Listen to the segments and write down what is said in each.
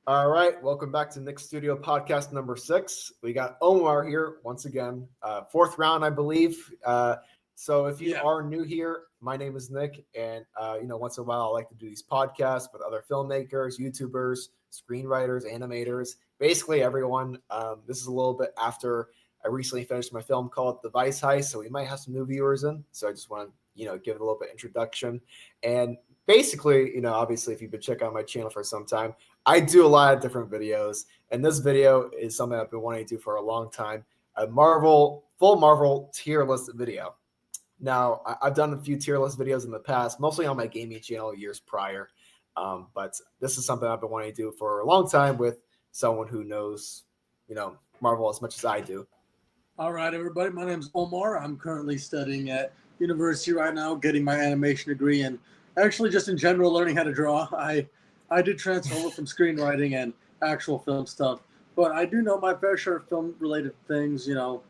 All right, welcome back to Nick Studio podcast number 6. We got Omar here once again, fourth round, I believe. So if you Yeah. are new here, my name is Nick, and once in a while I like to do these podcasts with other filmmakers, YouTubers, screenwriters, animators, basically everyone. This is a little bit after I recently finished my film called The Vice Heist, so we might have some new viewers in. So I just want to give it a little bit of introduction and. Basically, obviously, if you've been checking out my channel for some time, I do a lot of different videos, and this video is something I've been wanting to do for a long time, a full Marvel tier list video. Now, I've done a few tier list videos in the past, mostly on my gaming channel years prior, but this is something I've been wanting to do for a long time with someone who knows, Marvel as much as I do. All right, everybody. My name's Omar. I'm currently studying at university right now, getting my animation degree, and actually just in general learning how to draw. I did transfer from screenwriting and actual film stuff, but I do know my fair share of film related things. A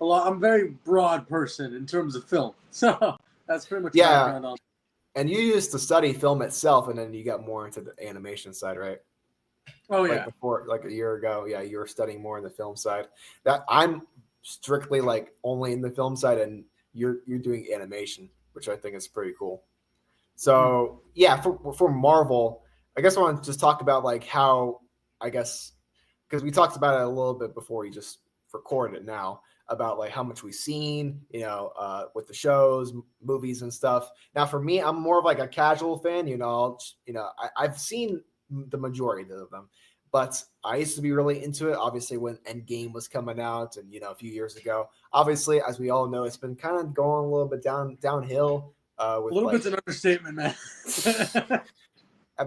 lot. I'm a very broad person in terms of film, so that's pretty much Yeah, background on. and you used to study film itself, and then you got more into the animation side, right? Oh Like yeah. before, like a year ago, yeah, you were studying more in the film side. That I'm strictly like only in the film side, and you're doing animation, which I think is pretty cool. Hmm. So yeah, for Marvel, I guess I want to just talk about like how I guess because we talked about it a little bit before you just recorded it now about like how much we've seen, with the shows, movies, and stuff. Now, for me, I'm more of like a casual fan. I've seen the majority of them, but I used to be really into it. Obviously, when Endgame was coming out, and a few years ago. Obviously, as we all know, it's been kind of going a little bit downhill. A With little like bit's an understatement, man.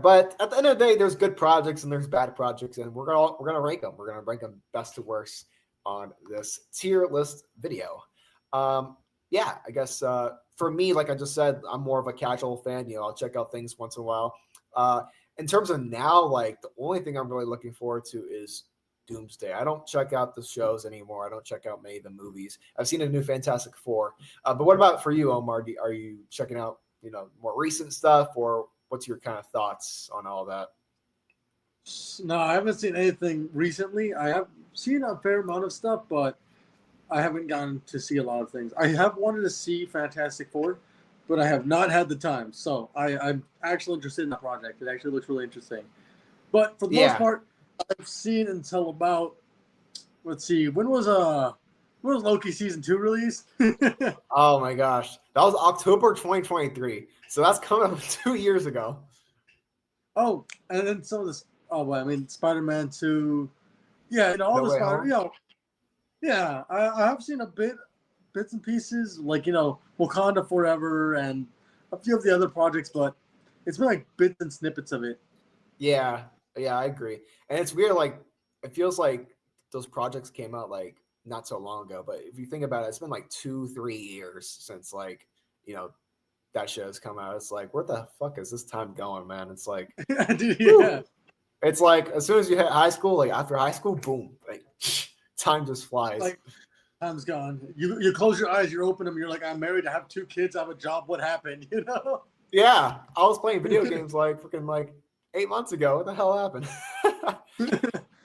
but at the end of the day, there's good projects and there's bad projects, and we're gonna rank them. We're gonna rank them best to worst on this tier list video. Yeah, I guess for me, like I just said, I'm more of a casual fan. I'll check out things once in a while. Uh, in terms of now, like the only thing I'm really looking forward to is Doomsday. I don't check out the shows anymore. I don't check out many of the movies. I've seen a new Fantastic Four. But what about for you, Omar? Are you checking out more recent stuff, or what's your kind of thoughts on all that? No, I haven't seen anything recently. I have seen a fair amount of stuff, but I haven't gotten to see a lot of things. I have wanted to see Fantastic Four, but I have not had the time. So I'm actually interested in that project. It actually looks really interesting. But for the most Yeah. part, I've seen until about, let's see, when was Loki season 2 released? Oh my gosh, that was October 2023. So that's coming up 2 years ago. Oh, and then some of this. Oh, well, I mean, Spider-Man 2. Yeah, all No the Way Spider. Home. Yeah, I have seen bits and pieces, like Wakanda Forever and a few of the other projects, but it's been like bits and snippets of it. Yeah, yeah, I agree. And it's weird. Like it feels like those projects came out like not so long ago. But if you think about it, it's been like 2-3 years since like you know that show has come out. It's like where the fuck is this time going, man? It's like, Dude, yeah, whew. It's like as soon as you hit high school, like after high school, boom, like time just flies. like time's gone. You close your eyes, you open them, you're like, I'm married, I have 2 kids, I have a job. What happened? Yeah, I was playing video games like freaking like 8 months ago. What the hell happened?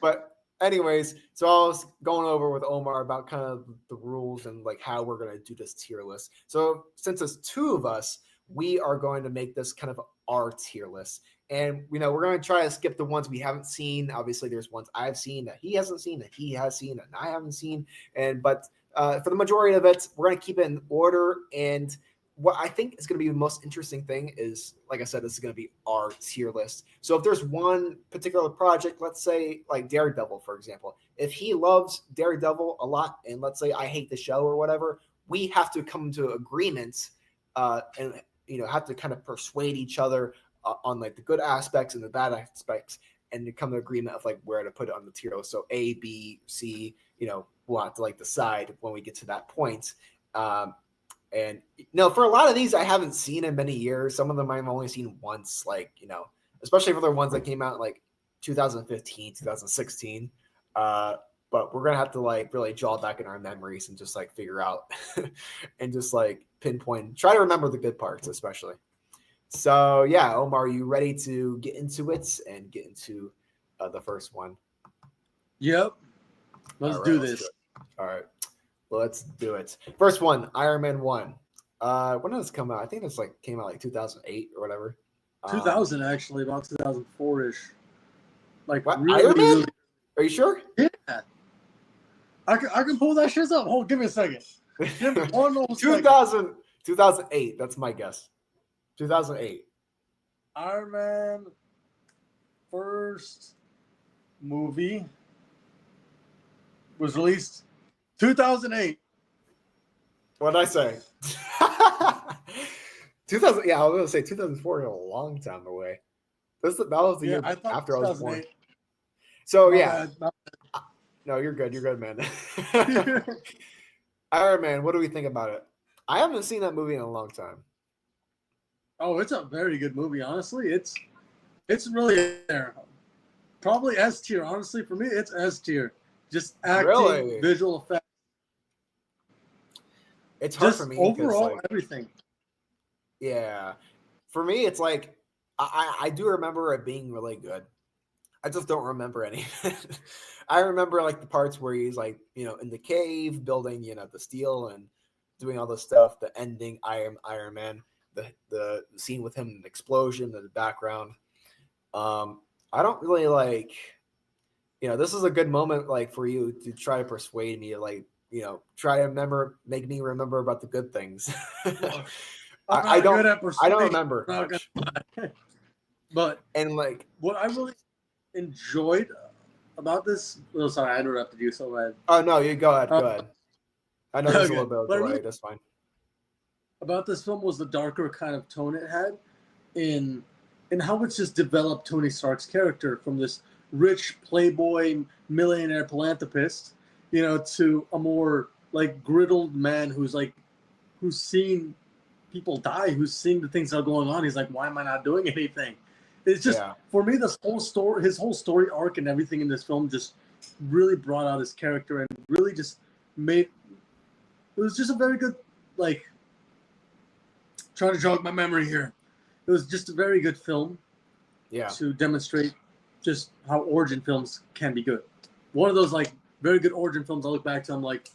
But anyways, so I was going over with Omar about kind of the rules and like how we're gonna do this tier list. So since there's two of us, we are going to make this kind of our tier list. And we're going to try to skip the ones we haven't seen. Obviously, there's ones I've seen that he hasn't seen, that he has seen, and I haven't seen. And but for the majority of it, we're going to keep it in order. And what I think is going to be the most interesting thing is, like I said, this is going to be our tier list. So if there's one particular project, let's say like Daredevil, for example, if he loves Daredevil a lot, and let's say I hate the show or whatever, we have to come to agreements and have to kind of persuade each other on like the good aspects and the bad aspects, and to come to agreement of like where to put it on the tier list. So A, B, C, we'll have to like decide when we get to that point. And for a lot of these, I haven't seen in many years. Some of them I've only seen once, like, especially for the ones that came out in like 2015, 2016. But we're going to have to like really draw back in our memories and just like figure out and just like pinpoint, try to remember the good parts, especially. So, yeah, Omar, are you ready to get into it and get into the first one? Yep. Let's do this. All right. Well, let's do it. First one, Iron Man 1. When did this come out? I think this came out like 2008 or whatever. 2000 actually, about 2004-ish. Like what? really, Iron Man? really. Are you sure? Yeah. I can pull that shit up. Hold, give me a second. Give me one more 2008. That's my guess. 2008. Iron Man first movie was released 2008. What did I say? 2000. Yeah, I was gonna say 2004 is a long time away. That was the year after I was born. So yeah. No, you're good. You're good, man. Iron Man. What do we think about it? I haven't seen that movie in a long time. Oh, it's a very good movie. Honestly, it's really there. Probably S tier. Honestly, for me, it's S tier. Just acting, visual effects. It's hard for me. Overall, everything. Yeah. For me, it's like I do remember it being really good. I just don't remember any. I remember like the parts where he's like, in the cave building, the steel and doing all this stuff, the ending Iron Man, the scene with him in the explosion in the background. I don't really like, this is a good moment like for you to try to persuade me to try to make me remember about the good things. I don't remember much. But and like what I really enjoyed about this, sorry, I interrupted you so bad. Oh no, you go ahead. Go ahead. I know there's a little bit of delay. That's fine. About this film was the darker kind of tone it had in how it's just developed Tony Stark's character from this rich playboy millionaire philanthropist, to a more like griddled man who's seen people die, who's seeing the things that are going on. He's like, why am I not doing anything? It's just for me, his whole story arc and everything in this film just really brought out his character and really just made it was just a very good trying to jog my memory here. It was just a very good film. Yeah. To demonstrate just how origin films can be good. One of those very good origin films I look back to, I'm like,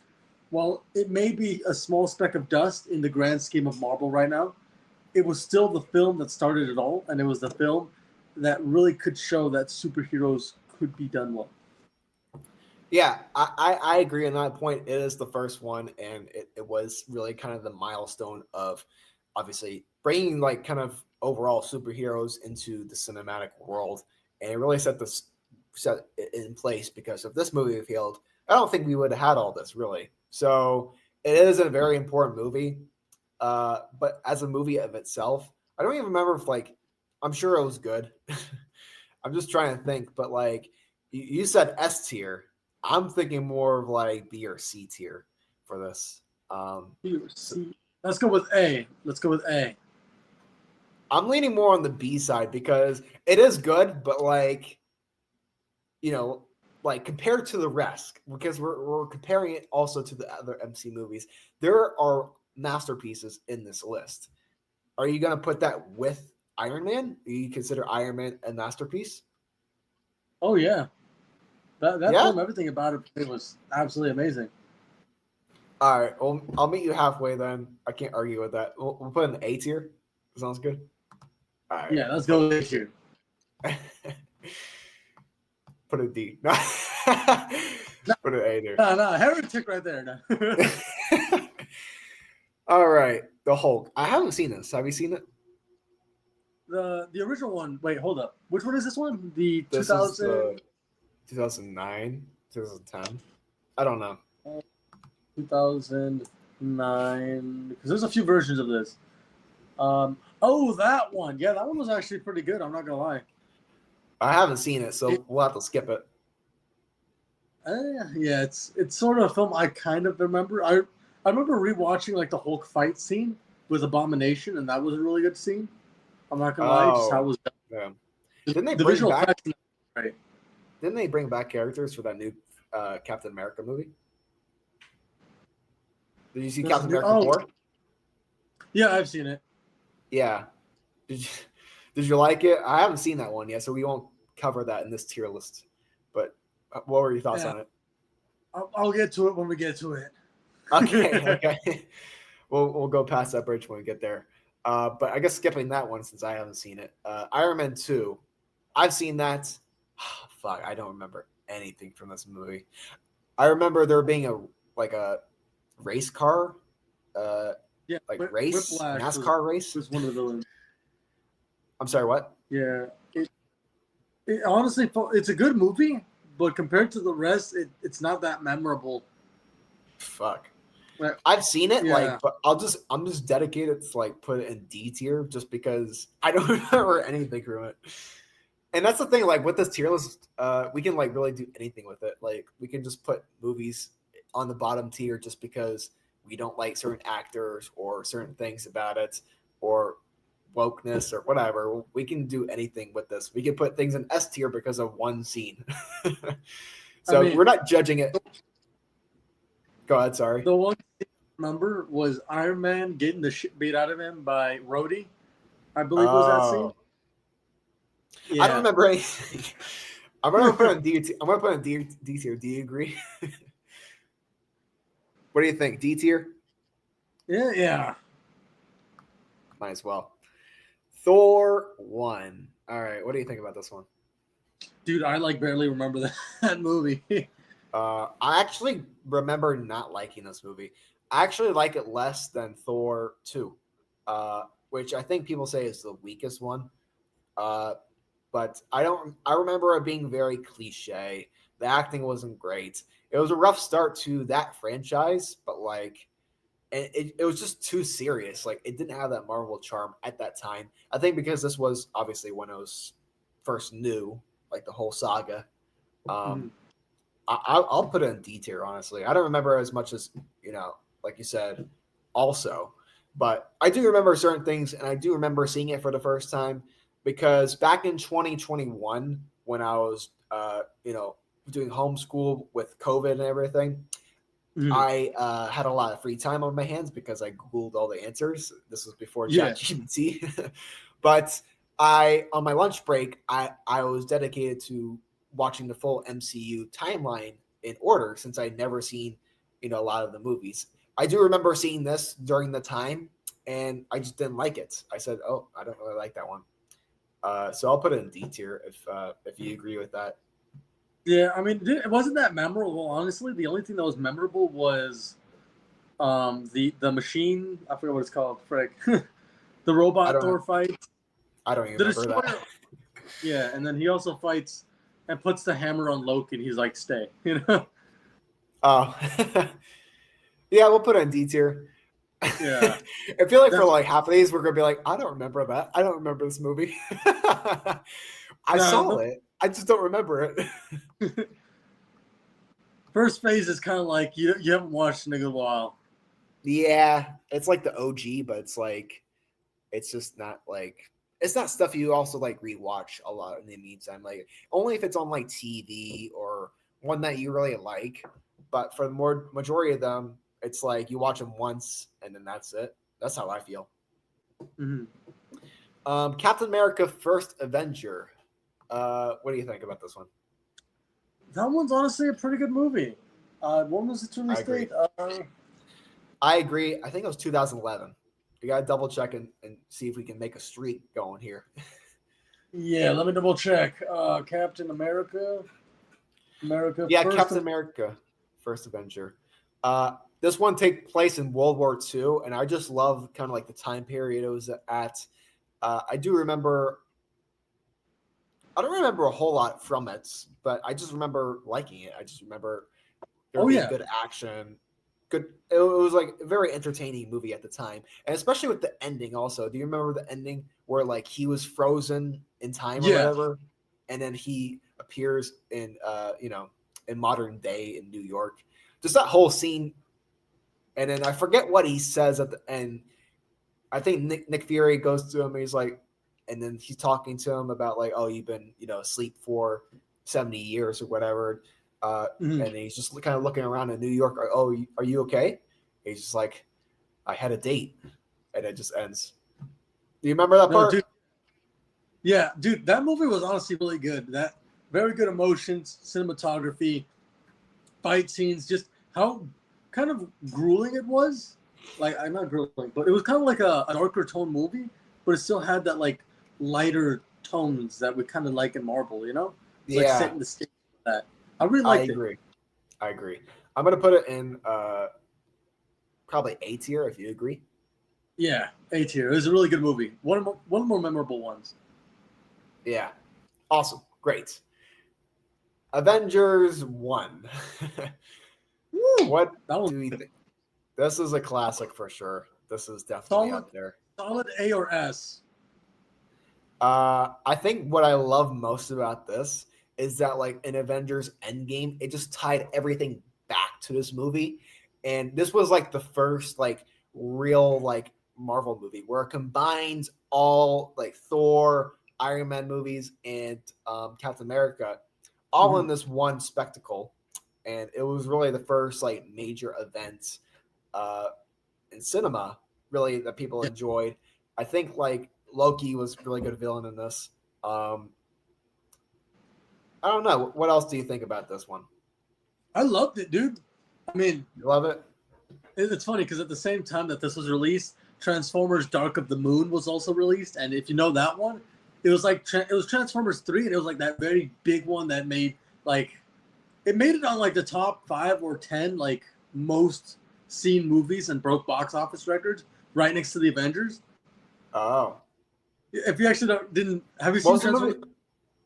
well, it may be a small speck of dust in the grand scheme of Marvel right now. It was still the film that started it all, and it was the film that really could show that superheroes could be done well. Yeah, I agree on that point. It is the first one, and it was really kind of the milestone of obviously bringing kind of overall superheroes into the cinematic world, and it really set it in place, because if this movie failed, I don't think we would have had all this really. So it is a very important movie, but as a movie of itself, I don't even remember if I'm sure it was good. I'm just trying to think, but you said S tier. I'm thinking more of B or C tier for this. B or C. Let's go with A. I'm leaning more on the B side because it is good, but compared to the rest, because we're comparing it also to the other MC movies, there are masterpieces in this list. Are you going to put that with Iron Man? Do you consider Iron Man a masterpiece? Oh, yeah. That film, everything about it was absolutely amazing. All right. Well, I'll meet you halfway then. I can't argue with that. We'll put in the A tier. Sounds good. All right. Yeah, let's go with A tier. Put a D. Put an A there. No, heretic right there. No. All right. The Hulk. I haven't seen this. Have you seen it? The original one. Wait, hold up. Which one is this one? The 2009, 2010. I don't know. 2009. Because there's a few versions of this. That one. Yeah, that one was actually pretty good. I'm not gonna lie. I haven't seen it, so we'll have to skip it. Yeah, it's sort of a film I kind of remember. I remember rewatching the Hulk fight scene with Abomination, and that was a really good scene. I'm not gonna lie, just how it was done. Yeah. Didn't they bring back characters for that new Captain America movie? Did you see Captain America 4? Yeah, I've seen it. Yeah. Did you like it? I haven't seen that one yet, so we won't cover that in this tier list. But what were your thoughts on it? I'll get to it when we get to it. Okay. We'll go past that bridge when we get there. But I guess skipping that one since I haven't seen it. Iron Man 2. I've seen that. Fuck, I don't remember anything from this movie. I remember there being a race car, race Whiplash NASCAR race. Was one of the villains. I'm sorry, what? Yeah, it honestly, it's a good movie, but compared to the rest, it's not that memorable. Fuck. Right. I've seen it, but I'm just dedicated to put it in D tier just because I don't remember anything from it. And that's the thing, with this tier list, we can really do anything with it. We can just put movies on the bottom tier just because we don't like certain actors or certain things about it or wokeness or whatever. We can do anything with this. We can put things in S tier because of one scene. We're not judging it. Go ahead, sorry. The one thing I remember was Iron Man getting the shit beat out of him by Rhodey. I believe was that scene. Yeah. I don't remember anything. I'm gonna put it in D tier. I'm gonna put it in D tier. Do you agree? What do you think? D tier? Yeah. Might as well. Thor 1. All right. What do you think about this one? Dude, I barely remember that movie. I actually remember not liking this movie. I actually like it less than Thor 2, which I think people say is the weakest one. But I remember it being very cliche. The acting wasn't great. It was a rough start to that franchise, but it was just too serious. It didn't have that Marvel charm at that time. I think because this was obviously when it was first new, the whole saga. I'll put it in D tier, honestly. I don't remember as much as, like you said, also. But I do remember certain things, and I do remember seeing it for the first time because back in 2021, when I was, doing homeschool with COVID and everything, I had a lot of free time on my hands because I Googled all the answers. This was before ChatGPT. But on my lunch break, I was dedicated to watching the full MCU timeline in order since I'd never seen, a lot of the movies. I do remember seeing this during the time, and I just didn't like it. I said, "Oh, I don't really like that one." So I'll put it in D tier if you agree with that. Yeah, I mean, it wasn't that memorable. Honestly, the only thing that was memorable was the machine. I forget what it's called. Frick, the robot Thor fight. I don't even remember that. Yeah, and then he also fights and puts the hammer on Loki, and he's like, "Stay," Oh, yeah, we'll put it in D tier. Yeah, I feel for half of these, we're gonna be like, I don't remember that. I don't remember this movie. I saw it. I just don't remember it. First phase is kind of like you haven't watched in a good while. Yeah, it's like the OG, but it's just not it's not stuff you also rewatch a lot in the meantime. Only if it's on TV or one that you really like. But for the majority of them, it's you watch them once and then that's it. That's how I feel. Mm-hmm. Captain America: First Avenger. What do you think about this one? That one's honestly a pretty good movie. When was its release date? I agree. I think it was 2011. We gotta double check and see if we can make a streak going here. Yeah, let me double check. Captain America. Captain America: First Avenger. This one takes place in World War II, and I just love kind of the time period it was at. I do remember. I don't remember a whole lot from it, but I just remember liking it. I just remember there being good action. Good. It was a very entertaining movie at the time, and especially with the ending. Also, do you remember the ending where he was frozen in time or whatever, and then he appears in in modern day in New York? Just that whole scene, and then I forget what he says at the end. I think Nick Fury goes to him and he's like, and then he's talking to him about oh, you've been asleep for 70 years or whatever. And he's just kind of looking around in New York. Oh, are you okay? And he's just like, I had a date, and it just ends. Do you remember that part? Dude, Yeah, dude, that movie was honestly really good. That very good emotions, cinematography, fight scenes, just how kind of grueling it was. Like, I'm not grueling, but it was kind of like a darker tone movie, but it still had that like lighter tones that we kind of like in Marvel. It's like Yeah, setting the stage for that. I really I liked it. agree. I agree. I'm gonna put it in probably A tier if you agree. Yeah, A tier. It was a really good movie. One of the more memorable ones. Yeah, awesome, great. Avengers 1. Woo! What That was do you think? This is a classic for sure. This is definitely solid, up there. solid A or S. I think what I love most about this is that, like, in Avengers Endgame, it just tied everything back to this movie. And this was like the first like real like Marvel movie where it combines all like Thor, Iron Man movies, and Captain America all in Mhm. this one spectacle. And it was really the first like major event uh, in cinema, really, that people Yeah, enjoyed. I think like Loki was really good villain in this. Um, I don't know. What else do you think about this one? I loved it, dude. I mean, You love it? it's funny because at the same time that this was released, Transformers: Dark of the Moon was also released, and if you know that one, it was like it was Transformers 3, and it was like that very big one that made like it made it on like the top 5 or 10 like most seen movies and broke box office records, right next to the Avengers. Oh, If you actually didn't have you what seen was the movie?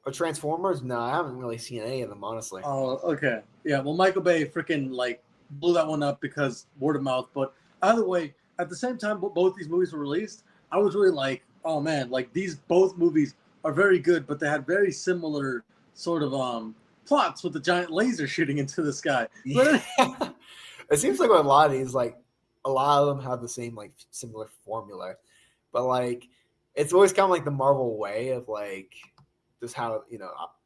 Transformers? Transformers? No, I haven't really seen any of them, honestly. Oh, okay. Yeah, well, Michael Bay freaking like blew that one up because word of mouth. But either way, at the same time, both these movies were released, I was really like, oh man, like these both movies are very good, but they had very similar sort of plots with the giant laser shooting into the sky. But Yeah. It seems like with a lot of these, like a lot of them have the same like similar formula, but like it's always kind of like the Marvel way of like just how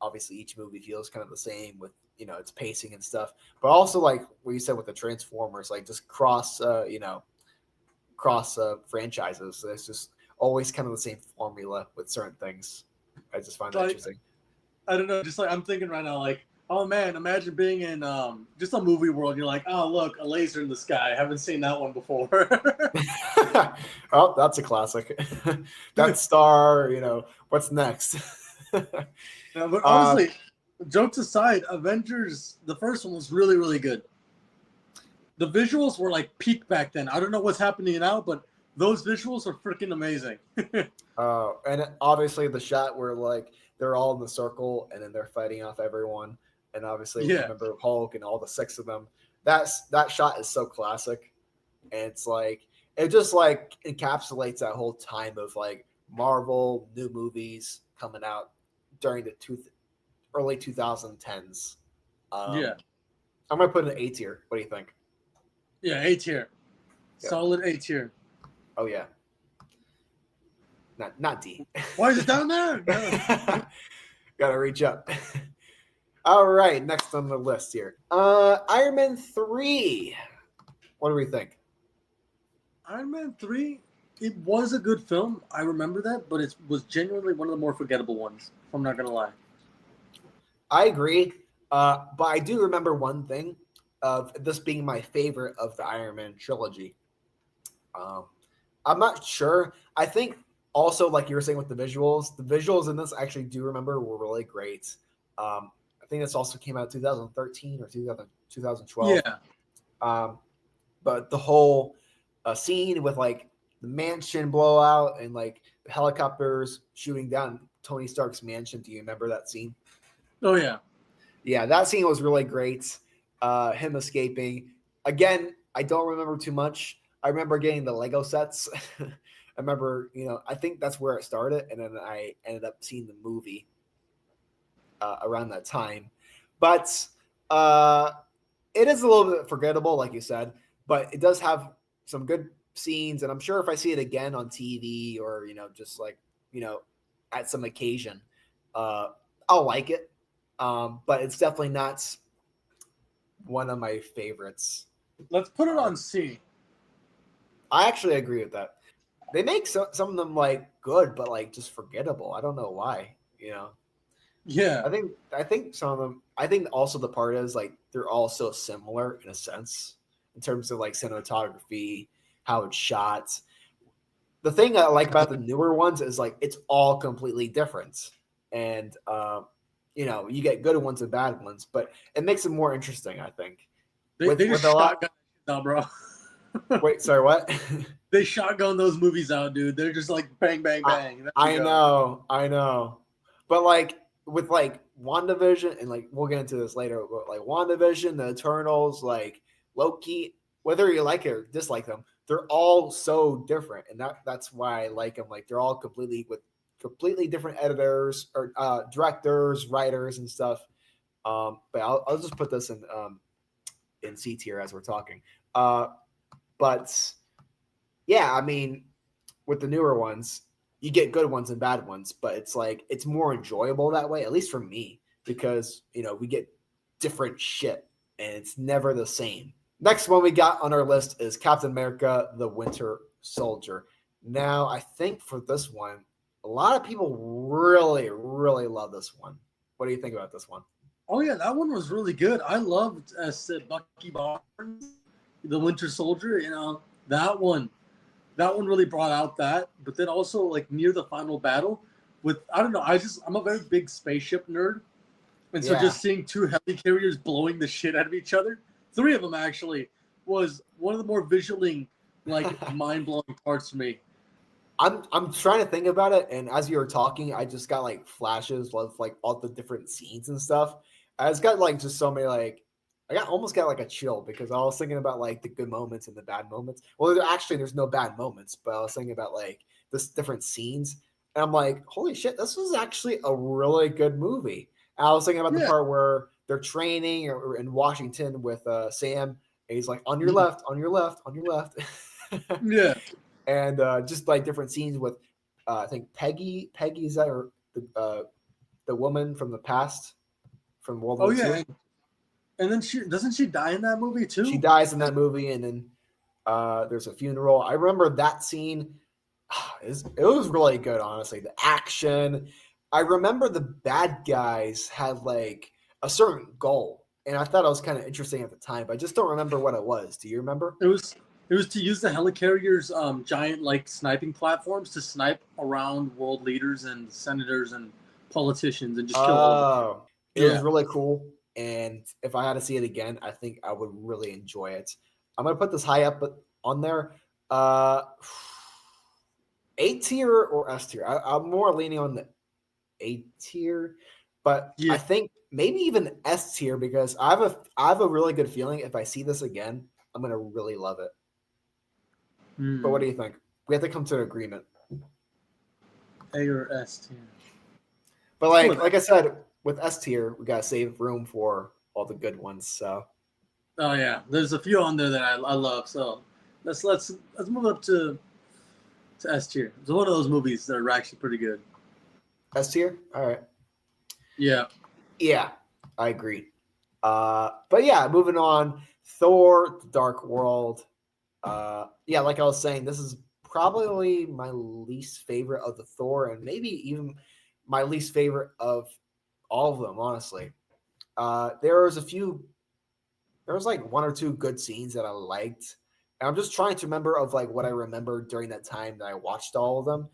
obviously each movie feels kind of the same with its pacing and stuff, but also like what you said with the Transformers, like just cross franchises. So it's just always kind of the same formula with certain things. I just find that like interesting. I don't know, just like I'm thinking right now, like, oh man, imagine being in just a movie world. You're like, oh look, a laser in the sky. I haven't seen that one before. Oh, that's a classic. That star, what's next? No, but uh, honestly, jokes aside, Avengers, the first one was really, really good. The visuals were like peak back then. I don't know what's happening now, but those visuals are freaking amazing. and obviously the shot where like they're all in the circle and then they're fighting off everyone, and obviously Yeah, remember Hulk and all the six of them. That shot is so classic, and it's like it just like encapsulates that whole time of like Marvel new movies coming out during the early 2010s. yeah, I'm gonna put it in A tier. What do you think? yeah. A tier, Yep. solid A tier. Oh yeah. Not D. Why is it down there? No. Gotta reach up. All right, next on the list here. Iron Man 3. What do we think? Iron Man 3, it was a good film. I remember that, but it was genuinely one of the more forgettable ones. If I'm not gonna lie. I agree. But I do remember one thing of this being my favorite of the Iron Man trilogy. Um, I'm not sure. I think also, like you were saying with the visuals in this I actually do remember were really great. I think this also came out 2013 or 2012. Yeah, Um, but the whole scene with like the mansion blowout and like the helicopters shooting down Tony Stark's mansion. Do you remember that scene? oh yeah, Yeah, that scene was really great. Him escaping. Again, I don't remember too much. I remember getting the Lego sets. I remember, I think that's where it started, and then I ended up seeing the movie around that time. But uh, it is a little bit forgettable, like you said, but it does have some good scenes, and I'm sure if I see it again on TV or just like you know at some occasion, uh, I'll like it. But it's definitely not one of my favorites. let's put it Um, on C. I actually agree with that. They make some of them like good, but like just forgettable. I don't know why. Yeah, I think some of them. I think also the part is like they're all so similar in a sense in terms of like cinematography, how it's shot. The thing I like about the newer ones is like it's all completely different, and you get good ones and bad ones, but it makes it more interesting. I think they with just a lot. shotgun now, bro. Wait, sorry, what? They shotgun those movies out, dude. They're just like bang, bang, bang. There we I go. know, but like with like WandaVision and like we'll get into this later, but like WandaVision, the Eternals, like Loki, whether you like it or dislike them, they're all so different, and that's why I like them. Like they're all completely different editors or directors, writers, and stuff. But I'll just put this in C tier as we're talking. But yeah, I mean, with the newer ones, you get good ones and bad ones, but it's like it's more enjoyable that way, at least for me, because we get different shit and it's never the same. Next one we got on our list is Captain America: The Winter Soldier. Now, I think for this one, a lot of people really, really love this one. What do you think about this one? Oh yeah, that one was really good. I loved Bucky Barnes, the Winter Soldier. That one really brought out that. But then also like near the final battle, with I don't know, I'm a very big spaceship nerd, and so Yeah. just seeing two helicarriers blowing the shit out of each other, three of them actually, was one of the more visually like mind blowing parts for me. I'm trying to think about it, and as you were talking, I just got like flashes of like all the different scenes and stuff. I just got like just so many like almost got like a chill because I was thinking about like the good moments and the bad moments. Well, there's no bad moments, but I was thinking about like this different scenes, and I'm like, holy shit, this was actually a really good movie. And I was thinking about the Yeah. part where they're training or in Washington with Sam, and he's like, on your left, on your left, on your left. Yeah. And just like different scenes with I think Peggy's that or the woman from the past from World Oh War yeah. II. And then she doesn't she die in that movie She too? dies in that movie, and then there's a funeral. I remember that scene. It was really good, honestly. The action. I remember the bad guys had like a certain goal, and I thought it was kind of interesting at the time, but I just don't remember what it was. Do you remember? It was to use the helicarriers, giant like sniping platforms to snipe around world leaders and senators and politicians and just kill all of them. Oh, it was Yeah. really cool. And if I had to see it again, I think I would really enjoy it. I'm gonna put this high up on there. Uh, A tier or S tier. I'm more leaning on the A tier, but Yeah. I think maybe even S tier because I have a really good feeling if I see this again, I'm gonna really love it. But what do you think? We have to come to an agreement. A or S tier. But Let's go like with like that. I said, with S tier, we gotta save room for all the good ones. So Oh yeah, there's a few on there that I love. So let's move up to S tier. It's one of those movies that are actually pretty good. S tier, all right. Yeah. Yeah, I agree. But yeah, moving on. Thor: The Dark World. Yeah, like I was saying, this is probably my least favorite of the Thor, and maybe even my least favorite of all of them. Honestly, there was a few. There was like one or two good scenes that I liked, and I'm just trying to remember of like what I remember during that time that I watched all of them.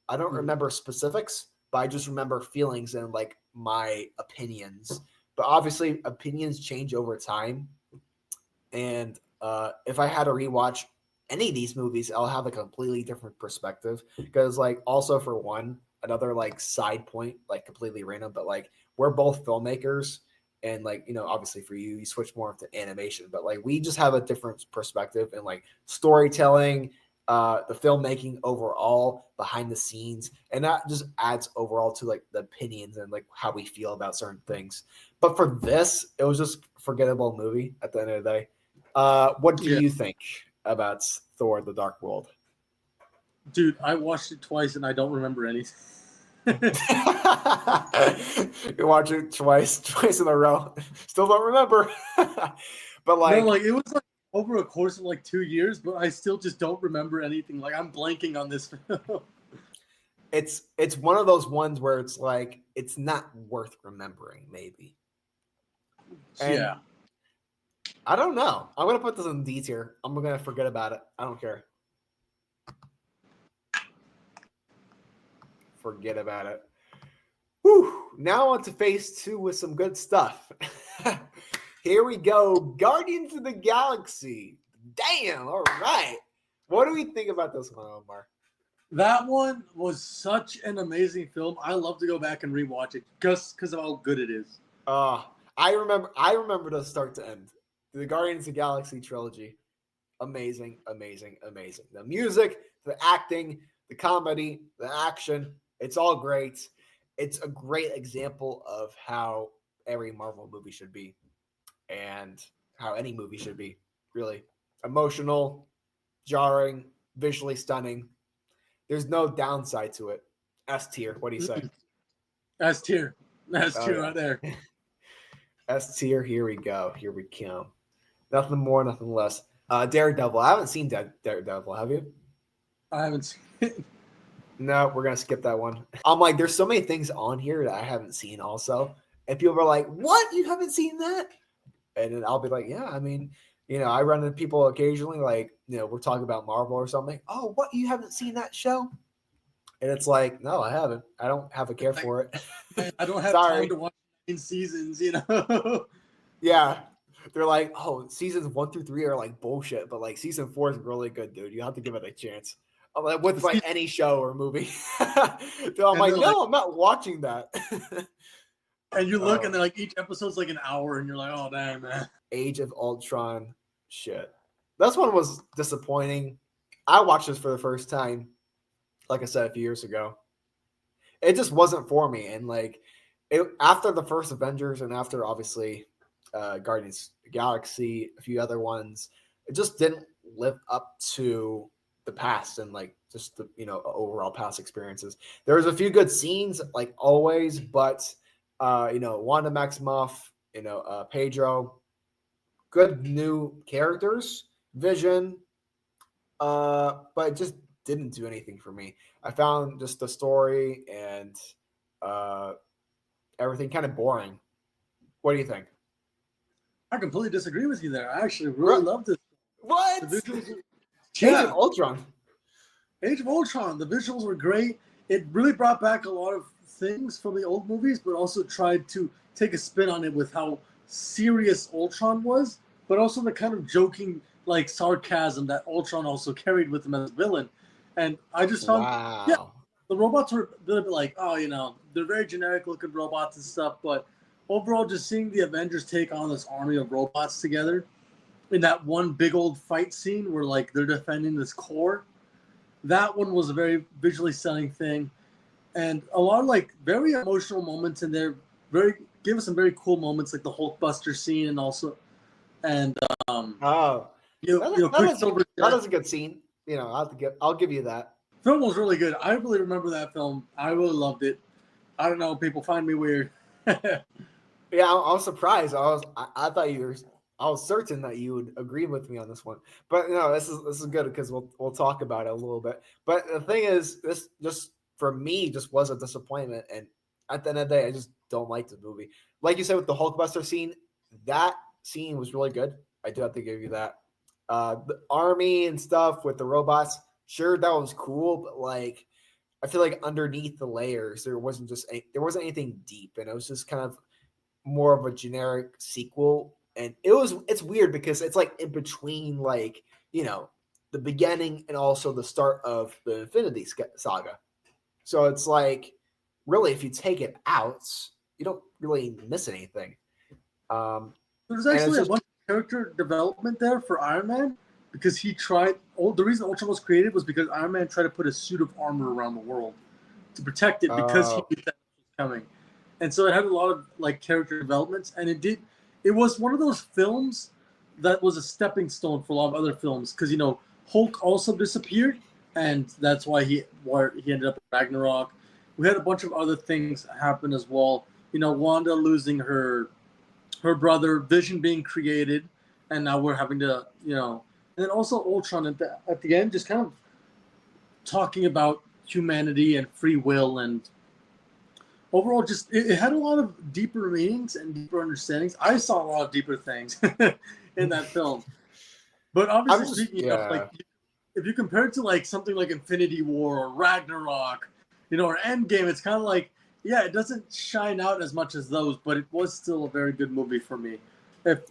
I don't Mhm. remember specifics, but I just remember feelings and like my opinions. But obviously, opinions change over time. And if I had to rewatch any of these movies, I'll have a completely different perspective. Because, like, also for one, another like side point, like completely random, but like we're both filmmakers, and like obviously for you, you switch more into animation, but like we just have a different perspective and like storytelling, the filmmaking overall, behind the scenes, and that just adds overall to like the opinions and like how we feel about certain things. But for this, it was just a forgettable movie at the end of the day. What do Yeah. you think about Thor: The Dark World? Dude, I watched it twice and I don't remember anything. You watch it twice in a row. Still don't remember. But No, like, like it was like over a course of like 2 years, but I still just don't remember anything. Like I'm blanking on this film. it's one of those ones where it's like it's not worth remembering, maybe. And Yeah. I don't know. I'm gonna put this in D tier. I'm gonna forget about it. I don't care. Forget about it. Whew. Now on to phase 2 with some good stuff. Here we go. Guardians of the Galaxy. Damn. All right. What do we think about this one, Omar? That one was such an amazing film. I love to go back and rewatch it just because of how good it is. I remember the start to end. The Guardians of the Galaxy trilogy. Amazing, amazing, amazing. The music, the acting, the comedy, the action, it's all great. It's a great example of how every Marvel movie should be and how any movie should be, really. Emotional, jarring, visually stunning. There's no downside to it. S tier. What do you say? S tier. That's Oh, tier yeah. right there. S tier. Here we go. Here we come. Nothing more, nothing less. Daredevil. I haven't seen Daredevil. Have you? I haven't seen it. No, we're gonna skip that one. I'm like, there's so many things on here that I haven't seen also, and people are like, "What? You haven't seen that?" And then I'll be like, "Yeah, I mean, I run into people occasionally, like, we're talking about Marvel or something. Oh, what? You haven't seen that show?" And it's like, no, I haven't. I don't have a care for it. I don't have Sorry. time to watch 9 seasons, Yeah. They're like, oh, seasons 1 through 3 are like bullshit, but like season 4 is really good, dude. You have to give it a chance. I'm like, with like any show or movie. So I'm like, no, I'm not watching that. And you look and they're like, each episode's like an hour, and you're like, oh, damn, man. Age of Ultron, shit. This one was disappointing. I watched this for the first time, like I said, a few years ago. It just wasn't for me. And like, after the first Avengers and after obviously Guardians of the Galaxy, a few other ones, it just didn't live up to the past and like just the overall past experiences. There was a few good scenes like always, but Wanda Maximoff, Pedro, good new characters, Vision, but it just didn't do anything for me. I found just the story and everything kind of boring. What do you think? I completely disagree with you there. I actually really loved it. What? The visuals, Age of Ultron. Age of Ultron. The visuals were great. It really brought back a lot of things from the old movies, but also tried to take a spin on it with how serious Ultron was, but also the kind of joking, like sarcasm that Ultron also carried with him as a villain. And I just found, the robots were a little bit like, they're very generic looking robots and stuff, but overall, just seeing the Avengers take on this army of robots together in that one big old fight scene where like they're defending this core, that one was a very visually stunning thing, and a lot of like very emotional moments in there. Gave us some very cool moments like the Hulkbuster scene and also, and that was a good scene. I'll give you that. Film was really good. I really remember that film. I really loved it. I don't know. People find me weird. Yeah, I was surprised. I thought I was certain that you would agree with me on this one. But no, this is good because we'll talk about it a little bit. But the thing is, this just for me just was a disappointment. And at the end of the day, I just don't like the movie. Like you said with the Hulkbuster scene, that scene was really good. I do have to give you that. The army and stuff with the robots, sure, that was cool, but like I feel like underneath the layers, there wasn't anything deep, and it was just kind of more of a generic sequel. And it's weird because it's like in between, like, the beginning and also the start of the Infinity Saga. So it's like, really, if you take it out, you don't really miss anything. There's actually a bunch of character development there for Iron Man because he tried. The reason Ultron was created was because Iron Man tried to put a suit of armor around the world to protect it because he knew that was coming. And so it had a lot of like character developments, and it was one of those films that was a stepping stone for a lot of other films because Hulk also disappeared, and that's why he ended up in Ragnarok. We had a bunch of other things happen as well. Wanda losing her brother, Vision being created, and now we're having to and then also Ultron at the end just kind of talking about humanity and free will, and overall, just it had a lot of deeper meanings and deeper understandings. I saw a lot of deeper things in that film. But obviously, speaking of like, if you compare it to like something like Infinity War or Ragnarok, or Endgame, it's kind of like, yeah, it doesn't shine out as much as those, but it was still a very good movie for me. If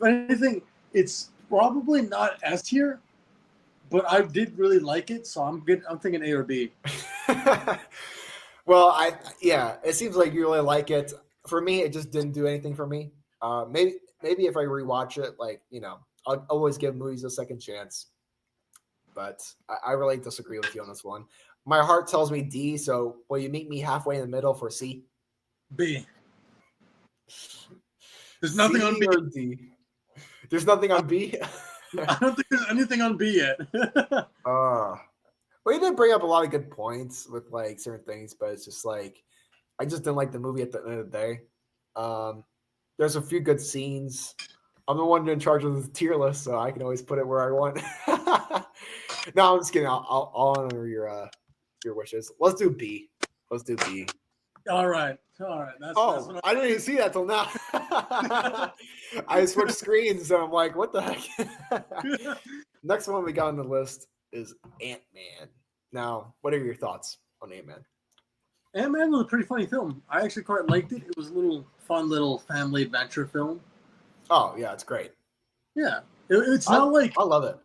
anything, it's probably not S tier, but I did really like it, so I'm good. I'm thinking A or B. Well, it seems like you really like it. For me, it just didn't do anything for me. Maybe if I rewatch it, like, I'll always give movies a second chance. But I really disagree with you on this one. My heart tells me D, so will you meet me halfway in the middle for C? B. There's nothing on B. Or D? There's nothing on B? I don't think there's anything on B yet. Well, you did bring up a lot of good points with like certain things, but it's just like I just didn't like the movie at the end of the day. There's a few good scenes. I'm the one in charge of the tier list, so I can always put it where I want. No, I'm just kidding. I'll honor your wishes. Let's do B. All right. That's I didn't even see that till now. I switched screens, so I'm like, what the heck? Next one we got on the list is Ant-Man. Now, what are your thoughts on Ant-Man? Ant-Man was a pretty funny film. I actually quite liked it. It was a fun little family adventure film. Oh, yeah, it's great. Yeah. It's not like... I love it.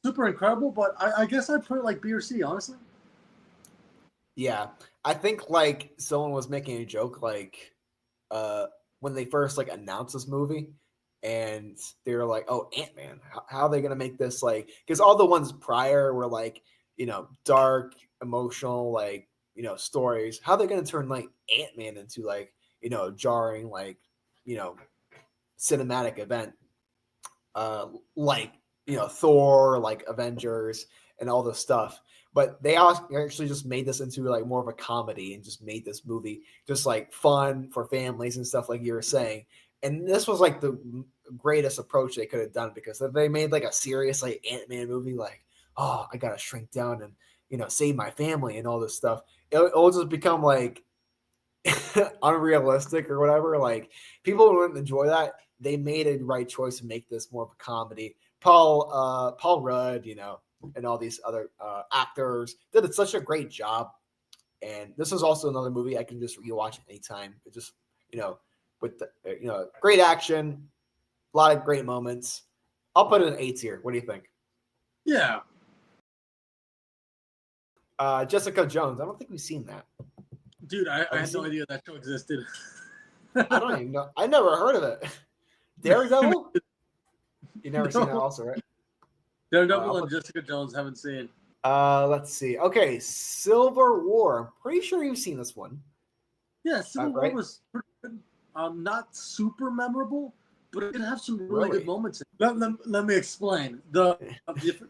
Super incredible, but I guess I'd put it like B or C, honestly. Yeah. I think like someone was making a joke like when they first like announced this movie and they were like, oh, Ant-Man, how are they going to make this like, because all the ones prior were like, dark, emotional, like, stories. How are they going to turn like Ant-Man into like, jarring, like, cinematic event like, Thor, like Avengers and all this stuff. But they actually just made this into like more of a comedy and just made this movie just like fun for families and stuff like you were saying. And this was like the greatest approach they could have done, because if they made like a serious like Ant-Man movie, like, oh, I gotta shrink down and save my family and all this stuff, it'll just become like unrealistic or whatever. Like people wouldn't enjoy that. They made a right choice to make this more of a comedy. Paul Rudd, and all these other actors did such a great job. And this is also another movie I can just rewatch anytime. It just, with the, great action, a lot of great moments. I'll put it in A tier. What do you think? Yeah. Jessica Jones. I don't think we've seen that. Dude, I had no idea that show existed. I don't even know. I never heard of it. Daredevil? You never seen that also, right? Daredevil and Jessica Jones haven't seen. Let's see. Okay, Civil War. I'm pretty sure you've seen this one. Yeah, Civil War was pretty good. Not super memorable, but it did have some really good moments. Let me explain. The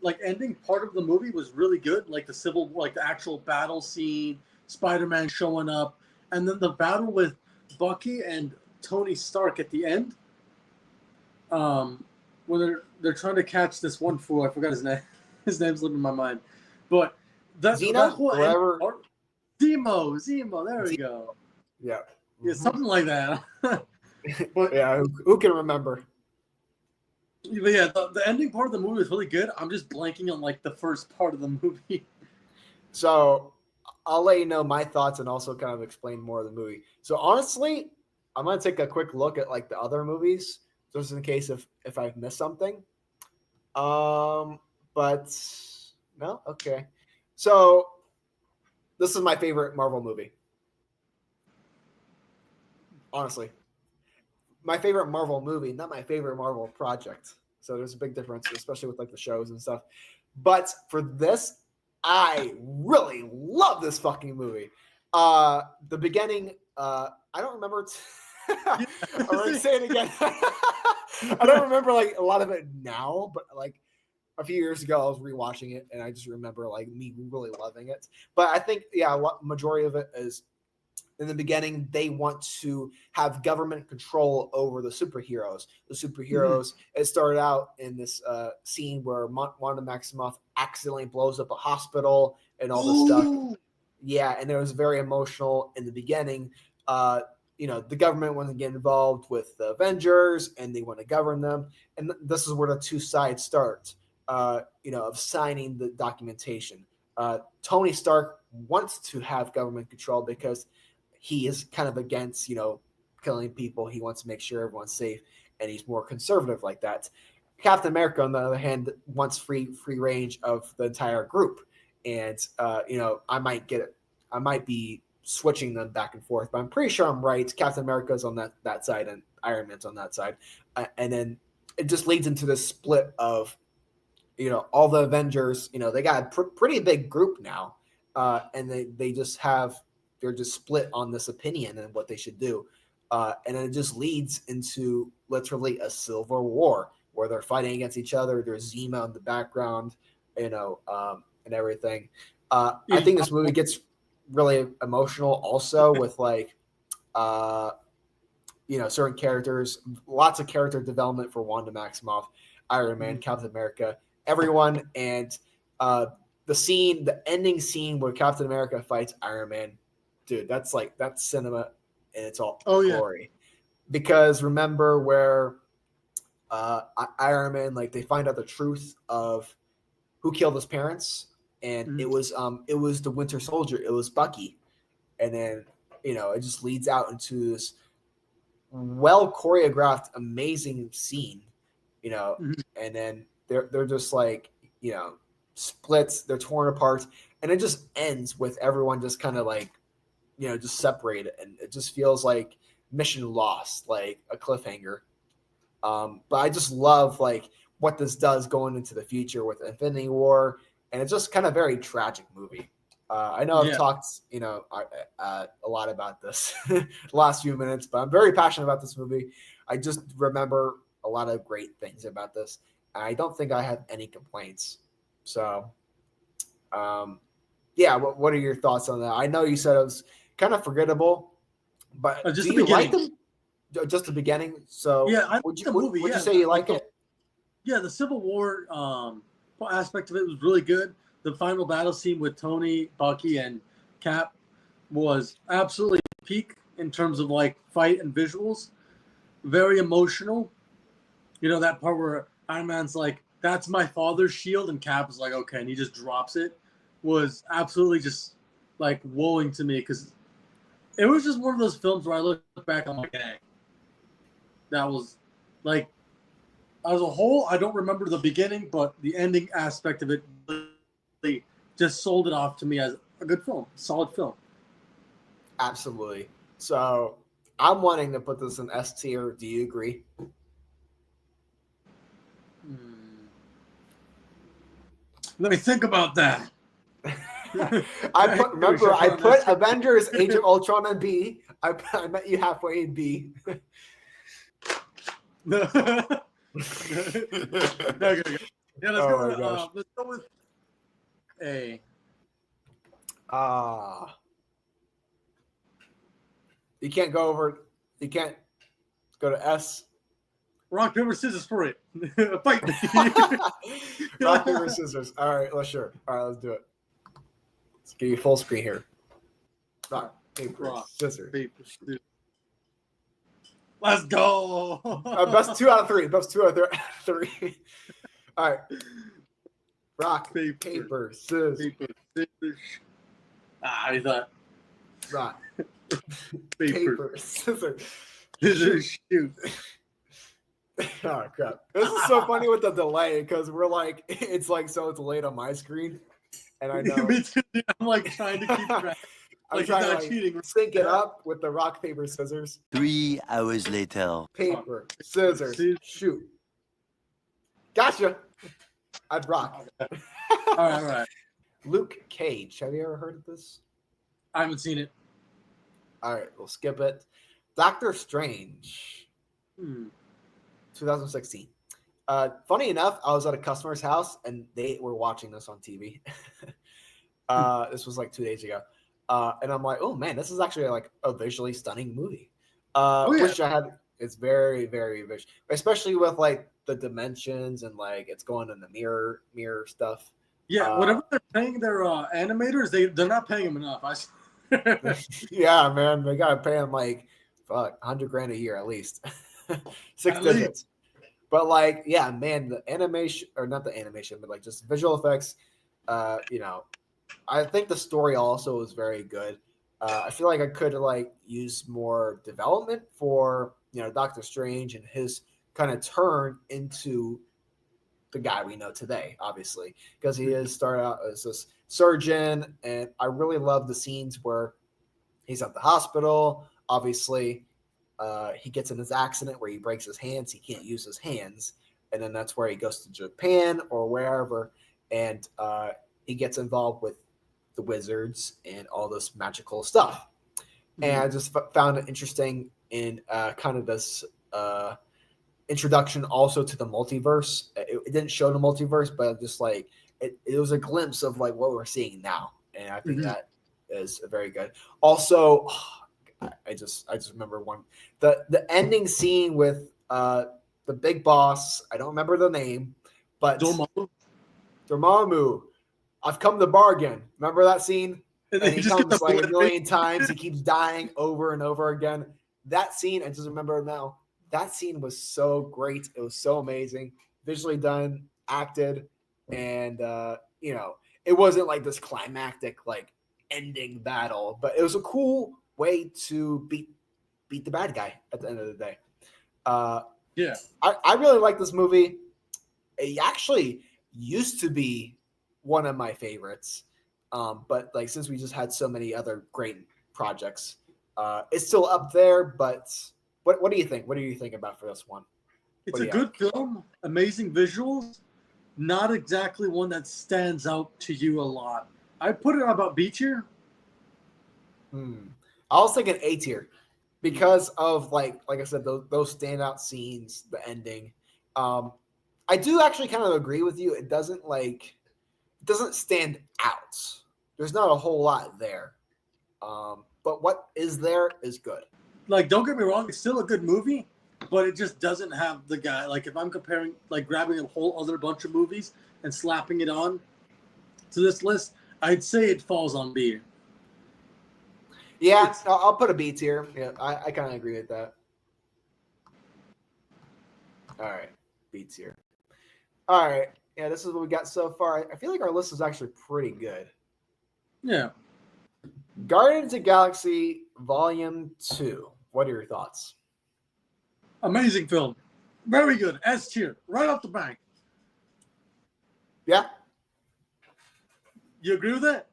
like ending part of the movie was really good. Like the actual battle scene, Spider-Man showing up, and then the battle with Bucky and Tony Stark at the end. When they're trying to catch this one fool, I forgot his name. His name's living in my mind, but that whole Zemo. There we go. Yeah, something like that. But yeah, who can remember? But yeah, the ending part of the movie was really good. I'm just blanking on like the first part of the movie. So I'll let you know my thoughts and also kind of explain more of the movie. So honestly, I'm gonna take a quick look at like the other movies, just in case if I've missed something. But no, okay. So this is my favorite Marvel movie. Honestly, my favorite Marvel movie, not my favorite Marvel project. So there's a big difference, especially with like the shows and stuff. But for this, I really love this fucking movie. The beginning, I don't remember. I'm gonna say it again. I don't remember like a lot of it now, but like a few years ago, I was rewatching it, and I just remember like me really loving it. But I think, yeah, majority of it is in the beginning, they want to have government control over the superheroes. The superheroes, it started out in this scene where Wanda Maximoff accidentally blows up a hospital, and all this stuff. Yeah, and it was very emotional in the beginning. The government wanted to get involved with the Avengers, and they want to govern them. And this is where the two sides start, of signing the documentation. Tony Stark wants to have government control because he is kind of against, killing people. He wants to make sure everyone's safe, and he's more conservative like that. Captain America, on the other hand, wants free range of the entire group. And, I might be switching them back and forth, but I'm pretty sure I'm right. Captain America's on that side and Iron Man's on that side. And then it just leads into this split of, all the Avengers, they got a pretty big group now. And they're just split on this opinion and what they should do. And then it just leads into literally a civil war where they're fighting against each other. There's Zima in the background, and everything. I think this movie gets really emotional also with certain characters, lots of character development for Wanda Maximoff, Iron Man, Captain America, everyone. And the ending scene where Captain America fights Iron Man, dude, that's cinema in its all glory. Because remember where Iron Man, they find out the truth of who killed his parents, and it was the Winter Soldier, it was Bucky. And then it just leads out into this well choreographed amazing scene, and then they're just splits, they're torn apart, and it just ends with everyone just kind of just separated, and it just feels like mission lost, like a cliffhanger. But I just love what this does going into the future with Infinity War, and it's just kind of very tragic movie. I know I've talked, a lot about this the last few minutes, but I'm very passionate about this movie. I just remember a lot of great things about this. I don't think I have any complaints. So, what are your thoughts on that? I know you said it was kind of forgettable, but just do you like them? Just the beginning. So I would the movie. Would you say you like it? Yeah, the Civil War aspect of it was really good. The final battle scene with Tony, Bucky, and Cap was absolutely peak in terms of fight and visuals. Very emotional. That part where Iron Man's like, "That's my father's shield," and Cap is like, "Okay," and he just drops it. Was absolutely just wooing to me, because it was just one of those films where I look back, I'm like, "Hey, that was as a whole, I don't remember the beginning, but the ending aspect of it really just sold it off to me as a good film, solid film." Absolutely. So I'm wanting to put this in S tier. Do you agree? Let me think about that. I put Avengers Age of Ultron in B. I met you halfway in B. Okay. Yeah, let's go with A. You can't go to S. Rock, paper, scissors for it. Fight me. Rock, paper, scissors. All right, let's do it. Let's give you full screen here. Rock, paper, scissors. Paper, scissors. Let's go. Best 2 out of 3. Best 2 out of 3. All right. Rock, paper, scissors. Paper, scissors. I thought. Rock, paper, scissors. Scissors, shoot. Oh crap! This is so funny with the delay, because we're it's so delayed on my screen, and I know. Me too. I'm trying to keep track. I'm trying to cheating. Sync it up with the rock, paper, scissors. 3 hours later. Paper, scissors, shoot. Gotcha. I'd rock. All right. Luke Cage. Have you ever heard of this? I haven't seen it. All right, we'll skip it. Doctor Strange. 2016. Funny enough, I was at a customer's house and they were watching this on TV. This was 2 days ago. And I'm like, oh man, this is actually a visually stunning movie. Which I had. It's very, very visual, especially with the dimensions and it's going in the mirror stuff. Yeah, whatever they're paying their animators, they're not paying them enough. Yeah, man, they gotta pay him like fuck $100,000 a year at least, six At digits. least. But like, yeah, man, the animation or not the animation, but like just visual effects. You know, I think the story also is very good. I feel like I could like use more development for Doctor Strange and his kind of turn into the guy we know today, obviously, because he is started out as this surgeon, and I really love the scenes where he's at the hospital. Obviously, he gets in his accident where he breaks his hands. He can't use his hands, and then that's where he goes to Japan or wherever, and he gets involved with the wizards and all this magical stuff. Mm-hmm. And I just found it interesting in kind of this introduction also to the multiverse. It didn't show the multiverse, but just like it was a glimpse of like what we're seeing now, and I think that is very good. Also, I just remember the ending scene with the big boss. I don't remember the name, but Dormammu. I've come to bargain. Remember that scene? And he comes like a million times. He keeps dying over and over again. That scene, I just remember now. That scene was so great. It was so amazing, visually done, acted, and it wasn't like this climactic like ending battle, but it was a cool way to beat the bad guy at the end of the day. Yeah, I really like this movie. It actually used to be one of my favorites, but like since we just had so many other great projects, it's still up there. But what do you think? What do you think about for this one? It's a good film, amazing visuals, not exactly one that stands out to you a lot. I put it about B tier. I was thinking A tier because of like I said, those standout scenes, the ending. I do actually kind of agree with you. It doesn't stand out. There's not a whole lot there. But what is there is good. Like, don't get me wrong, it's still a good movie, but it just doesn't have the guy. Like, if I'm comparing, like, grabbing a whole other bunch of movies and slapping it on to this list, I'd say it falls on B. Yeah, I'll put a B tier. Yeah, I kind of agree with that. All right, B tier. All right, yeah, this is what we got so far. I feel like our list is actually pretty good. Yeah. Guardians of the Galaxy Volume 2. What are your thoughts? Amazing film. Very good. S tier. Right off the bank. Yeah. You agree with that?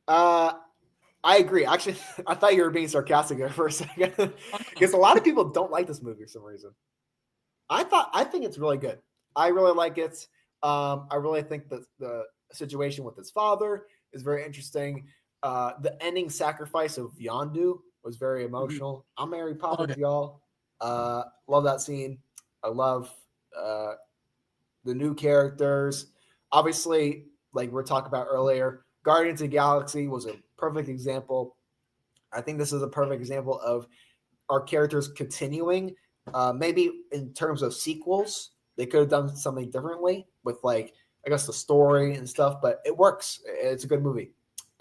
I agree. Actually, I thought you were being sarcastic there for a second. Because a lot of people don't like this movie for some reason. I think it's really good. I really like it. I really think that the situation with his father is very interesting. The ending sacrifice of Yondu was very emotional. Mm-hmm. I'm Mary Poppins, y'all. Love that scene. I love the new characters. Obviously, like we're talking about earlier, Guardians of the Galaxy was a perfect example. I think this is a perfect example of our characters continuing. Maybe in terms of sequels, they could have done something differently with like I guess the story and stuff, but it works. It's a good movie.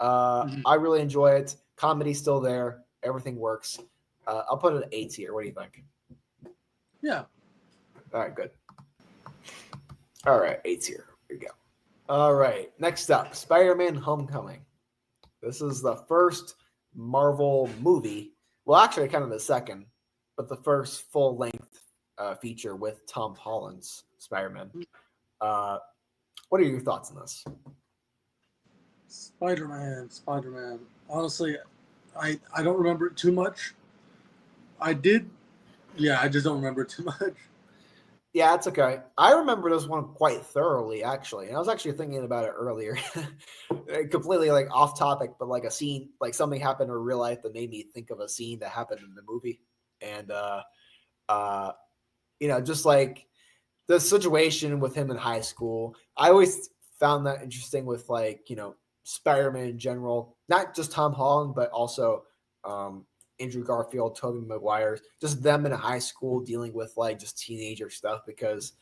I really enjoy it. Comedy's still there. Everything works. I'll put it at A tier. What do you think? Yeah. All right, good. All right, A tier. Here we go. All right, next up, Spider-Man Homecoming. This is the first Marvel movie. Well, actually, kind of the second, but the first full-length feature with Tom Holland's Spider-Man. What are your thoughts on this? Spider-Man. Honestly, I don't remember it too much. I did. Yeah, I just don't remember it too much. Yeah, it's okay. I remember this one quite thoroughly, actually. And I was actually thinking about it earlier. Completely like off topic, but like a scene, like something happened in real life that made me think of a scene that happened in the movie. And just like the situation with him in high school. I always found that interesting with like, Spider-Man in general, not just Tom Holland, but also Andrew Garfield, Tobey Maguire, just them in high school dealing with like just teenager stuff because,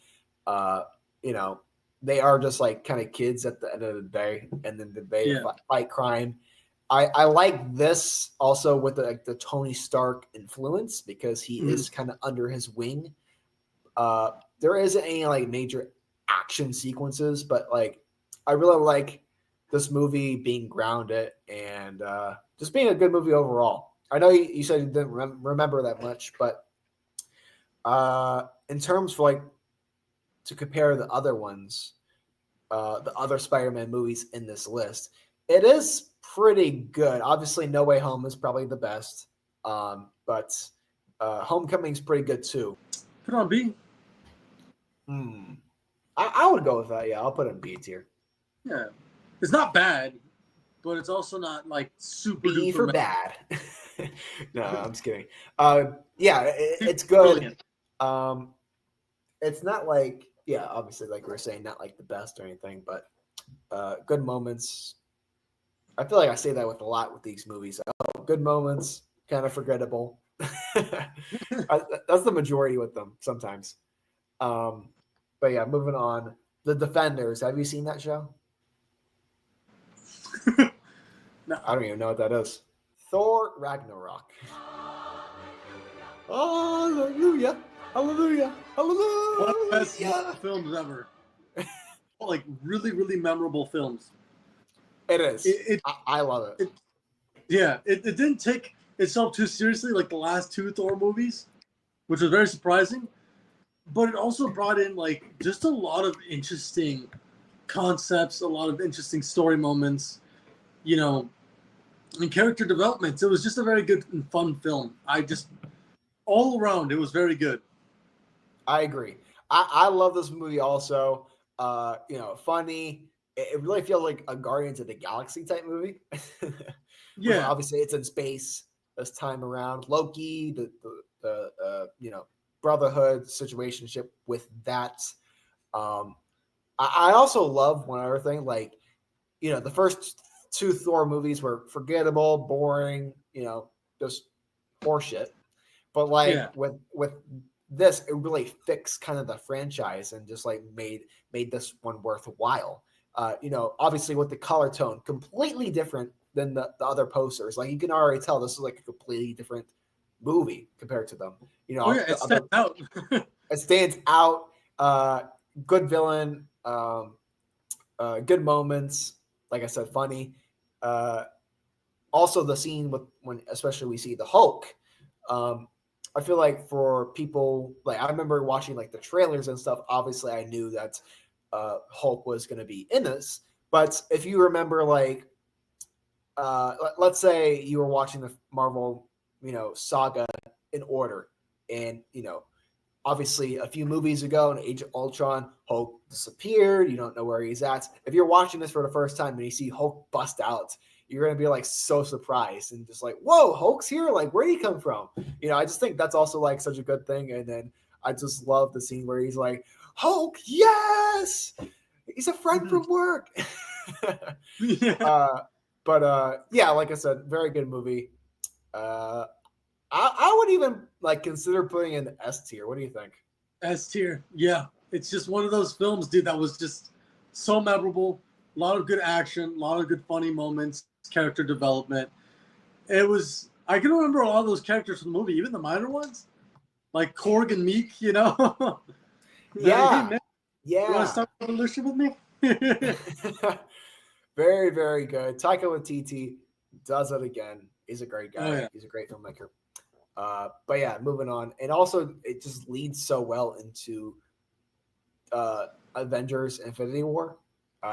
they are just like kind of kids at the end of the day, and then they Yeah. fight crime. I like this also with the Tony Stark influence because he is kind of under his wing. There isn't any like major action sequences, but like I really like this movie being grounded and just being a good movie overall. I know you said you didn't remember that much, but in terms of like to compare the other ones, the other Spider-Man movies in this list, it is pretty good. Obviously, No Way Home is probably the best, but Homecoming's pretty good too. Put on B. I would go with that. Yeah, I'll put it in B tier. Yeah, it's not bad, but it's also not like super B duper for bad. No, I'm just kidding. Yeah, it's good. It's not like, yeah, obviously, like we were saying, not like the best or anything, but good moments. I feel like I say that with a lot with these movies. Oh, good moments, kind of forgettable. That's the majority with them sometimes. But yeah, moving on. The Defenders. Have you seen that show? No. I don't even know what that is. Thor Ragnarok. Hallelujah. Hallelujah. Hallelujah. One of the best films ever. Like really, really memorable films. It is. I love it. It didn't take itself too seriously like the last two Thor movies, which was very surprising. But it also brought in like just a lot of interesting concepts, a lot of interesting story moments, you know, and character developments. It was just a very good and fun film. All around, it was very good. I agree. I love this movie also. Funny. It really feels like a Guardians of the Galaxy type movie. Yeah. Obviously, it's in space this time around. Loki, the brotherhood situationship with that. I also love one other thing, like, the first two Thor movies were forgettable, boring, just horseshit. But like with this, it really fixed kind of the franchise and just like made this one worthwhile. Obviously with the color tone, completely different than the other posters. Like you can already tell this is like a completely different movie compared to them. It stands out. It stands out. Good villain. Good moments. Like I said, funny. Also, the scene when especially we see the Hulk. I feel like for people, like I remember watching like the trailers and stuff. Obviously, I knew that Hulk was going to be in this. But if you remember, like, let's say you were watching the Marvel, saga in order, and obviously a few movies ago in Age of Ultron, Hulk disappeared. You don't know where he's at. If you're watching this for the first time and you see Hulk bust out, you're going to be like so surprised and just like, whoa, Hulk's here. Like, where'd he come from? I just think that's also like such a good thing. And then I just love the scene where he's like, Hulk, yes, he's a friend from work. Yeah, like I said, very good movie. I would even like consider putting in the S tier. What do you think? S tier, yeah. It's just one of those films, dude, that was just so memorable. A lot of good action, a lot of good funny moments, character development. I can remember a lot of those characters from the movie, even the minor ones, like Korg and Meek. Yeah, hey, man, yeah. You want to start a revolution with me? Very, very good. Taika Waititi does it again. He's a great guy. Oh, yeah. He's a great filmmaker. But yeah, moving on. And also, it just leads so well into Avengers Infinity War,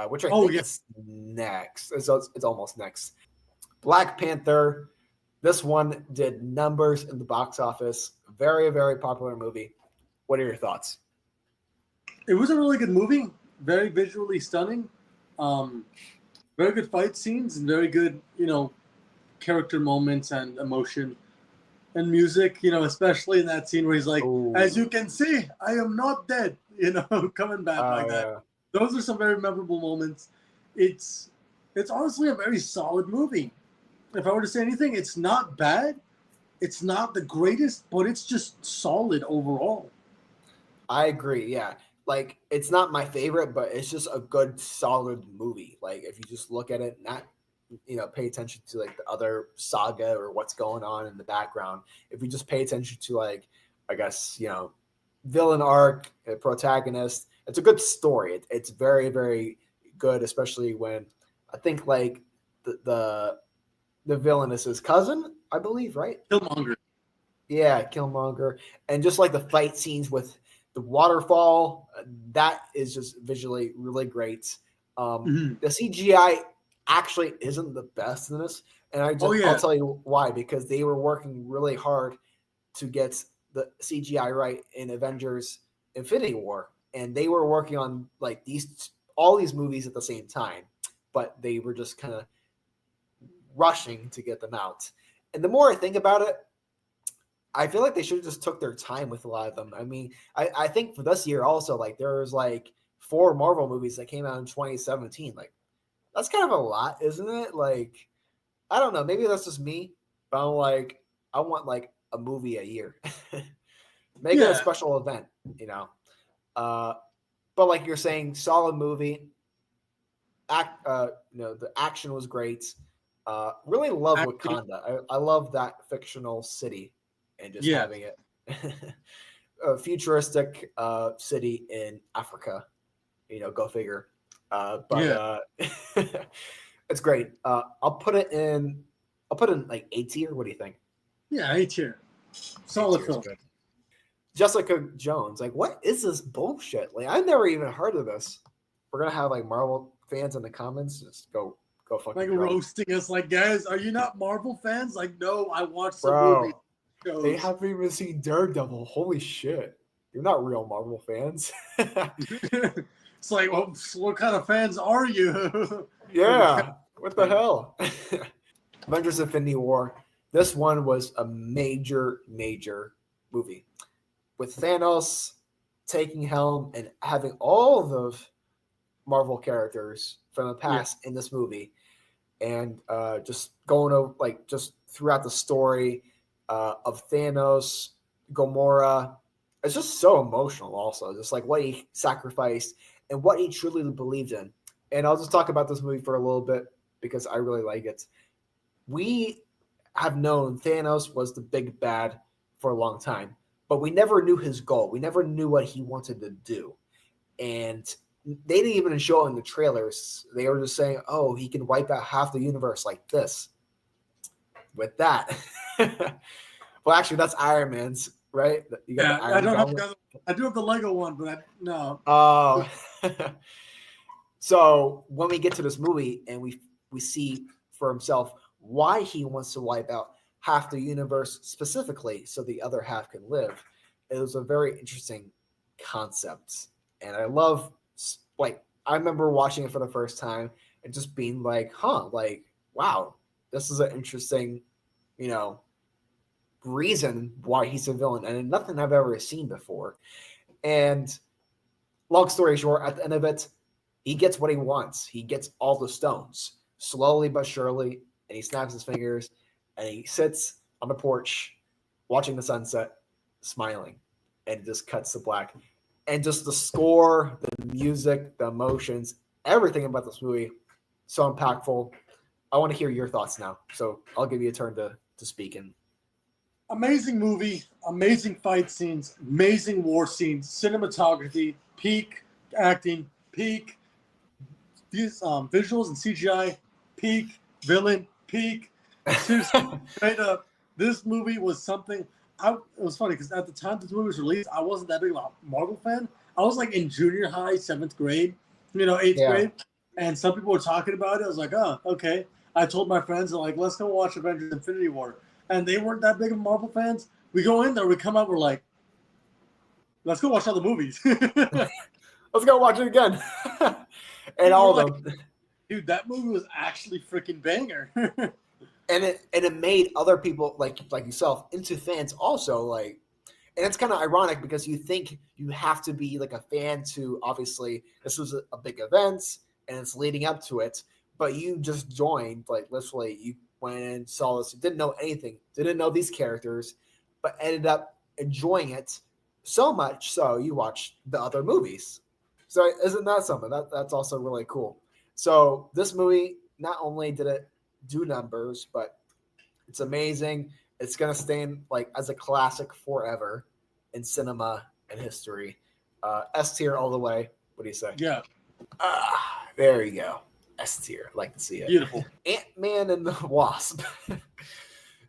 which I think is next. It's almost next. Black Panther. This one did numbers in the box office. Very, very popular movie. What are your thoughts? It was a really good movie. Very visually stunning. Very good fight scenes and very good, character moments and emotion and music, especially in that scene where he's like, Ooh. As you can see, I am not dead, coming back like that. Yeah. Those are some very memorable moments. It's honestly a very solid movie. If I were to say anything, it's not bad. It's not the greatest, but it's just solid overall. I agree. Yeah. like it's not my favorite, but it's just a good solid movie. Like if you just look at it, not pay attention to like the other saga or what's going on in the background. If you just pay attention to like, I guess, villain arc, protagonist, it's a good story. It's very, very good, especially when I think like the villain is his cousin, I believe, right? Killmonger. Yeah, Killmonger. And just like the fight scenes with the waterfall, that is just visually really great. The CGI actually isn't the best in this. And I'll tell you why, because they were working really hard to get the CGI right in Avengers Infinity War. And they were working on like all these movies at the same time, but they were just kind of rushing to get them out. And the more I think about it, I feel like they should have just took their time with a lot of them. I mean, I think for this year also, like there was like 4 Marvel movies that came out in 2017. Like that's kind of a lot, isn't it? Like, I don't know. Maybe that's just me, but I'm like, I want like a movie a year. Make it a special event, But like you're saying, solid movie. The action was great. Really love Wakanda. I love that fictional city and just having it a futuristic city in Africa. Go figure. It's great. I'll put it in like A tier. What do you think? Yeah, A tier. Solid film. Jessica Jones. Like, what is this bullshit? Like, I've never even heard of this. We're gonna have like Marvel fans in the comments. Just go fucking like roasting us. Like, guys, are you not Marvel fans? Like, no, I watched some movies. They haven't even seen Daredevil. Holy shit! You're not real Marvel fans. It's like, well, what kind of fans are you? Yeah. What the hell? Avengers Infinity War. This one was a major, major movie. With Thanos taking helm and having all of those Marvel characters from the past in this movie. And just going over, like, just throughout the story of Thanos, Gamora. It's just so emotional also. Just like what he sacrificed and what he truly believed in. And I'll just talk about this movie for a little bit because I really like it. We have known Thanos was the big bad for a long time, but we never knew his goal. We never knew what he wanted to do. And they didn't even show it in the trailers. They were just saying, oh, he can wipe out half the universe like this. With that. Well, actually, that's Iron Man's, right? You got the Iron Man. I do have the Lego one, but no. Oh. So when we get to this movie and we see for himself why he wants to wipe out half the universe specifically so the other half can live, it was a very interesting concept. And I love, like, I remember watching it for the first time and just being like, like, wow, this is an interesting, reason why he's a villain and nothing I've ever seen before. And long story short, at the end of it, he gets what he wants. He gets all the stones slowly but surely, and he snaps his fingers and he sits on the porch watching the sunset, smiling, and it just cuts to black. And just the score, the music, the emotions, everything about this movie, so impactful. I want to hear your thoughts now. So I'll give you a turn to speak. And amazing movie, amazing fight scenes, amazing war scenes, cinematography, peak acting, peak these visuals and CGI, peak villain, peak. Seriously, straight up, this movie was something. It was funny because at the time this movie was released, I wasn't that big of a Marvel fan. I was like in junior high, 7th grade, 8th grade, and some people were talking about it. I was like, oh, okay. I told my friends, like, let's go watch Avengers Infinity War. And they weren't that big of Marvel fans. We go in there, we come out, we're like, let's go watch all the movies. Let's go watch it again. And all of them. Dude, that movie was actually freaking banger. And it made other people like yourself into fans also. Like, and it's kind of ironic because you think you have to be like a fan to, obviously this was a big event and it's leading up to it, but you just joined, like, literally you went and saw this, you didn't know anything, didn't know these characters, but ended up enjoying it So much so you watch the other movies. So isn't that something? That's also really cool. So this movie, not only did it do numbers, but it's amazing. It's gonna stand like as a classic forever in cinema and history. S tier all the way. What do you say? Yeah, There you go. S tier. Like to see it. beautiful. Ant-Man and the Wasp.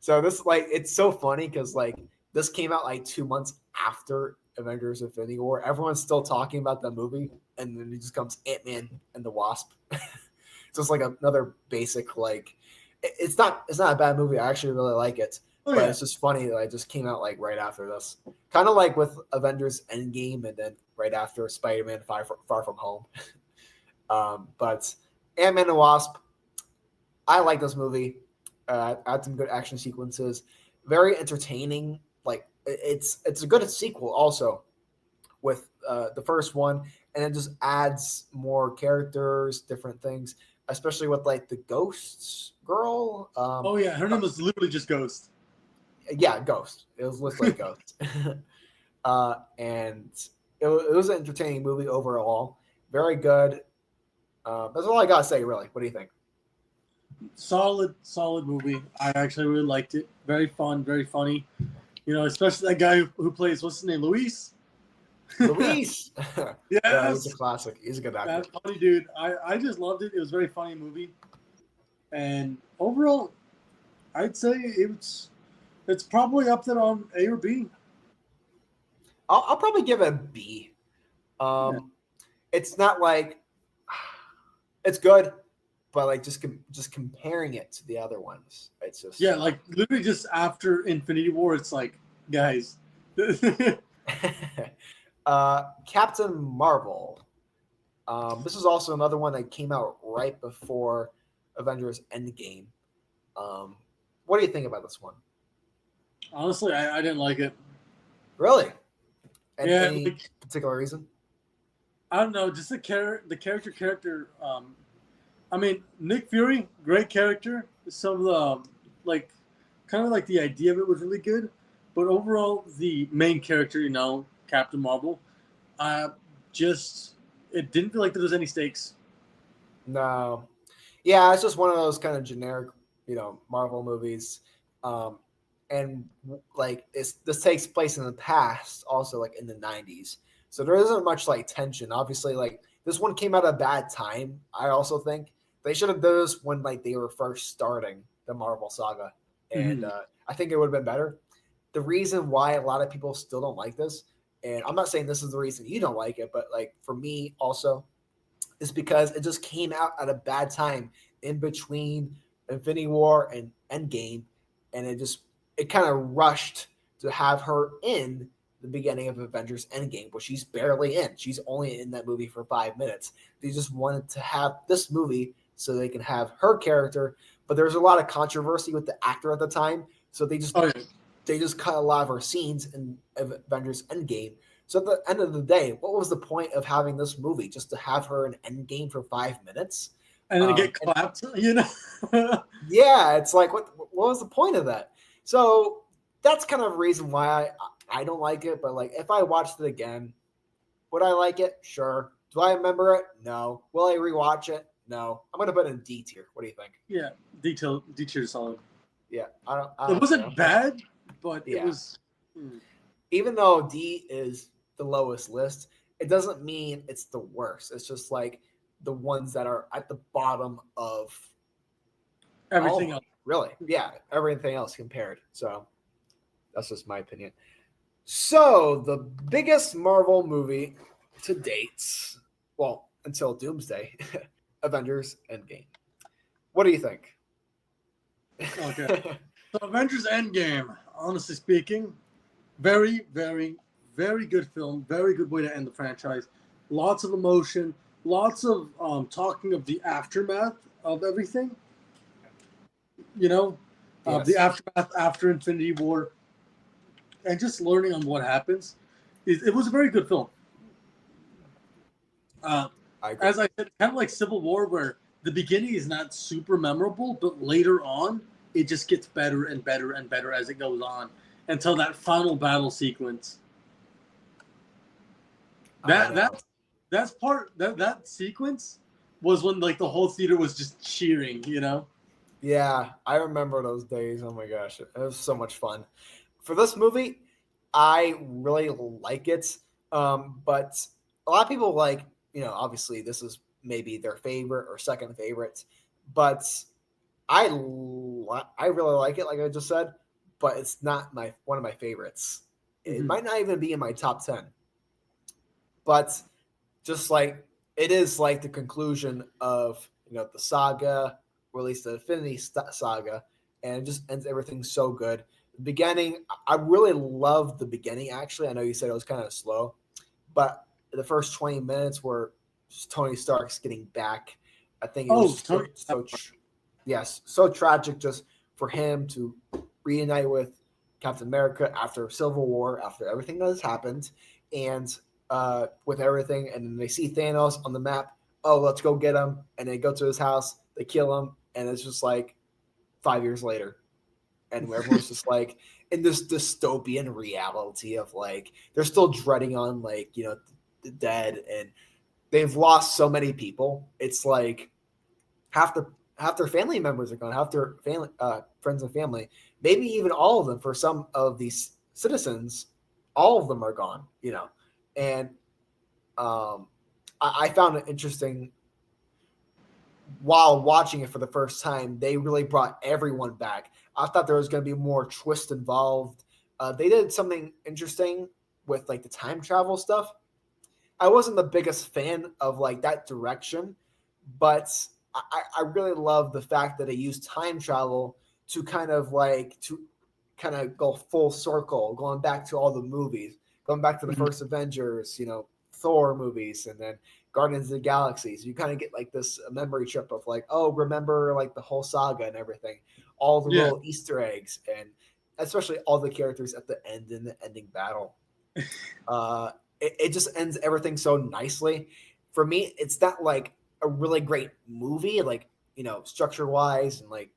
So this like it's so funny because like this came out like 2 months after Avengers Infinity War. Everyone's still talking about that movie, and then it just comes Ant-Man and the Wasp. It's just like another basic like it's not a bad movie. I actually really like it. Oh, But yeah. it's just funny that it just came out like right after this. Kind of like with Avengers Endgame and then right after Spider-Man Far From Home. But Ant-Man and the Wasp, I like this movie. Had some good action sequences, very entertaining. Like it's a good sequel also with the first one, and it just adds more characters, different things, especially with like the Ghosts girl. Oh yeah, her name was literally just Ghost. Yeah, Ghost. It was listed like Ghost, and it was an entertaining movie overall. Very good. That's all I gotta say, really. What do you think? Solid movie. I actually really liked it. Very fun, very funny. You know, especially that guy who plays, what's his name, Luis? Luis. Yes. Yeah, he's a classic. He's a good actor. That funny dude. I just loved it. It was a very funny movie. And overall, I'd say it's probably up there on A or B. I'll probably give it a B. It's not like it's good, but like just comparing it to the other ones, it's just like literally just after Infinity War, it's like, guys. Captain Marvel. This is also another one that came out right before Avengers Endgame. What do you think about this one? Honestly, I didn't like it. Really? Yeah, Any like, particular reason? I don't know, just the character. I mean, Nick Fury, great character. Some of the like, kind of like the idea of it was really good, but overall, the main character, you know, Captain Marvel, it didn't feel like there was any stakes. No. Yeah, it's just one of those kind of generic, Marvel movies. And like this takes place in the past, also like in the 90s. So there isn't much like tension. Obviously, like this one came out at a bad time. I also think they should have done this when like they were first starting the Marvel saga. And I think it would have been better. The reason why a lot of people still don't like this, and I'm not saying this is the reason you don't like it, but like for me also, is because it just came out at a bad time in between Infinity War and Endgame, and it kind of rushed to have her in the beginning of Avengers Endgame, but she's barely in. She's only in that movie for 5 minutes. They just wanted to have this movie so they can have her character, but there's a lot of controversy with the actor at the time, so they just cut a lot of her scenes in Avengers Endgame. So at the end of the day, what was the point of having this movie? Just to have her in Endgame for 5 minutes? And then get clapped, Yeah, it's like, what was the point of that? So that's kind of a reason why I don't like it. But like, if I watched it again, would I like it? Sure. Do I remember it? No. Will I rewatch it? No. I'm going to put it in D tier. What do you think? Yeah, D tier solid. Yeah. It wasn't bad, but it was... Even though D is the lowest list, it doesn't mean it's the worst. It's just like the ones that are at the bottom of everything else. Really? Yeah, everything else compared. So that's just my opinion. So the biggest Marvel movie to date, well, until Doomsday, Avengers Endgame. What do you think? Okay. So Avengers Endgame, honestly speaking, very, very, very good film. Very good way to end the franchise. Lots of emotion. Lots of talking of the aftermath of everything. Yes. The aftermath after Infinity War. And just learning on what happens. It was a very good film. As I said, kind of like Civil War, where the beginning is not super memorable, but later on, it just gets better and better and better as it goes on until that final battle sequence. That's part that sequence was when like the whole theater was just cheering, you know? Yeah, I remember those days. Oh my gosh, it was so much fun. For this movie, I really like it. But a lot of people like, obviously this is maybe their favorite or second favorite, but I really like it, like I just said, but it's not one of my favorites. It might not even be in my top 10. But just like it is like the conclusion of the saga, or at least the Infinity Saga, and it just ends everything so good. The beginning, I really loved the beginning. Actually, I know you said it was kind of slow, but the first 20 minutes where Tony Stark's getting back, I think it was so tragic just for him to reunite with Captain America after Civil War, after everything that has happened, and with everything, and then they see Thanos on the map. Oh, let's go get him, and they go to his house. They kill him, and it's just like 5 years later, and everyone's just like in this dystopian reality of like they're still dreading on like the dead, and they've lost so many people. It's like half their family members are gone, half their family friends and family, maybe even all of them. For some of these citizens, all of them are gone. And I found it interesting while watching it for the first time. They really brought everyone back. I thought there was going to be more twist involved. They did something interesting with like the time travel stuff. I wasn't the biggest fan of like that direction, but I really love the fact that they used time travel to kind of go full circle, going back to all the movies, going back to the first Avengers, Thor movies, and then Guardians of the Galaxy. So you kind of get like this memory trip of like, oh, remember like the whole saga and everything, all the little Easter eggs, and especially all the characters at the end in the ending battle. It just ends everything so nicely. For me, it's not like a really great movie, like structure wise and like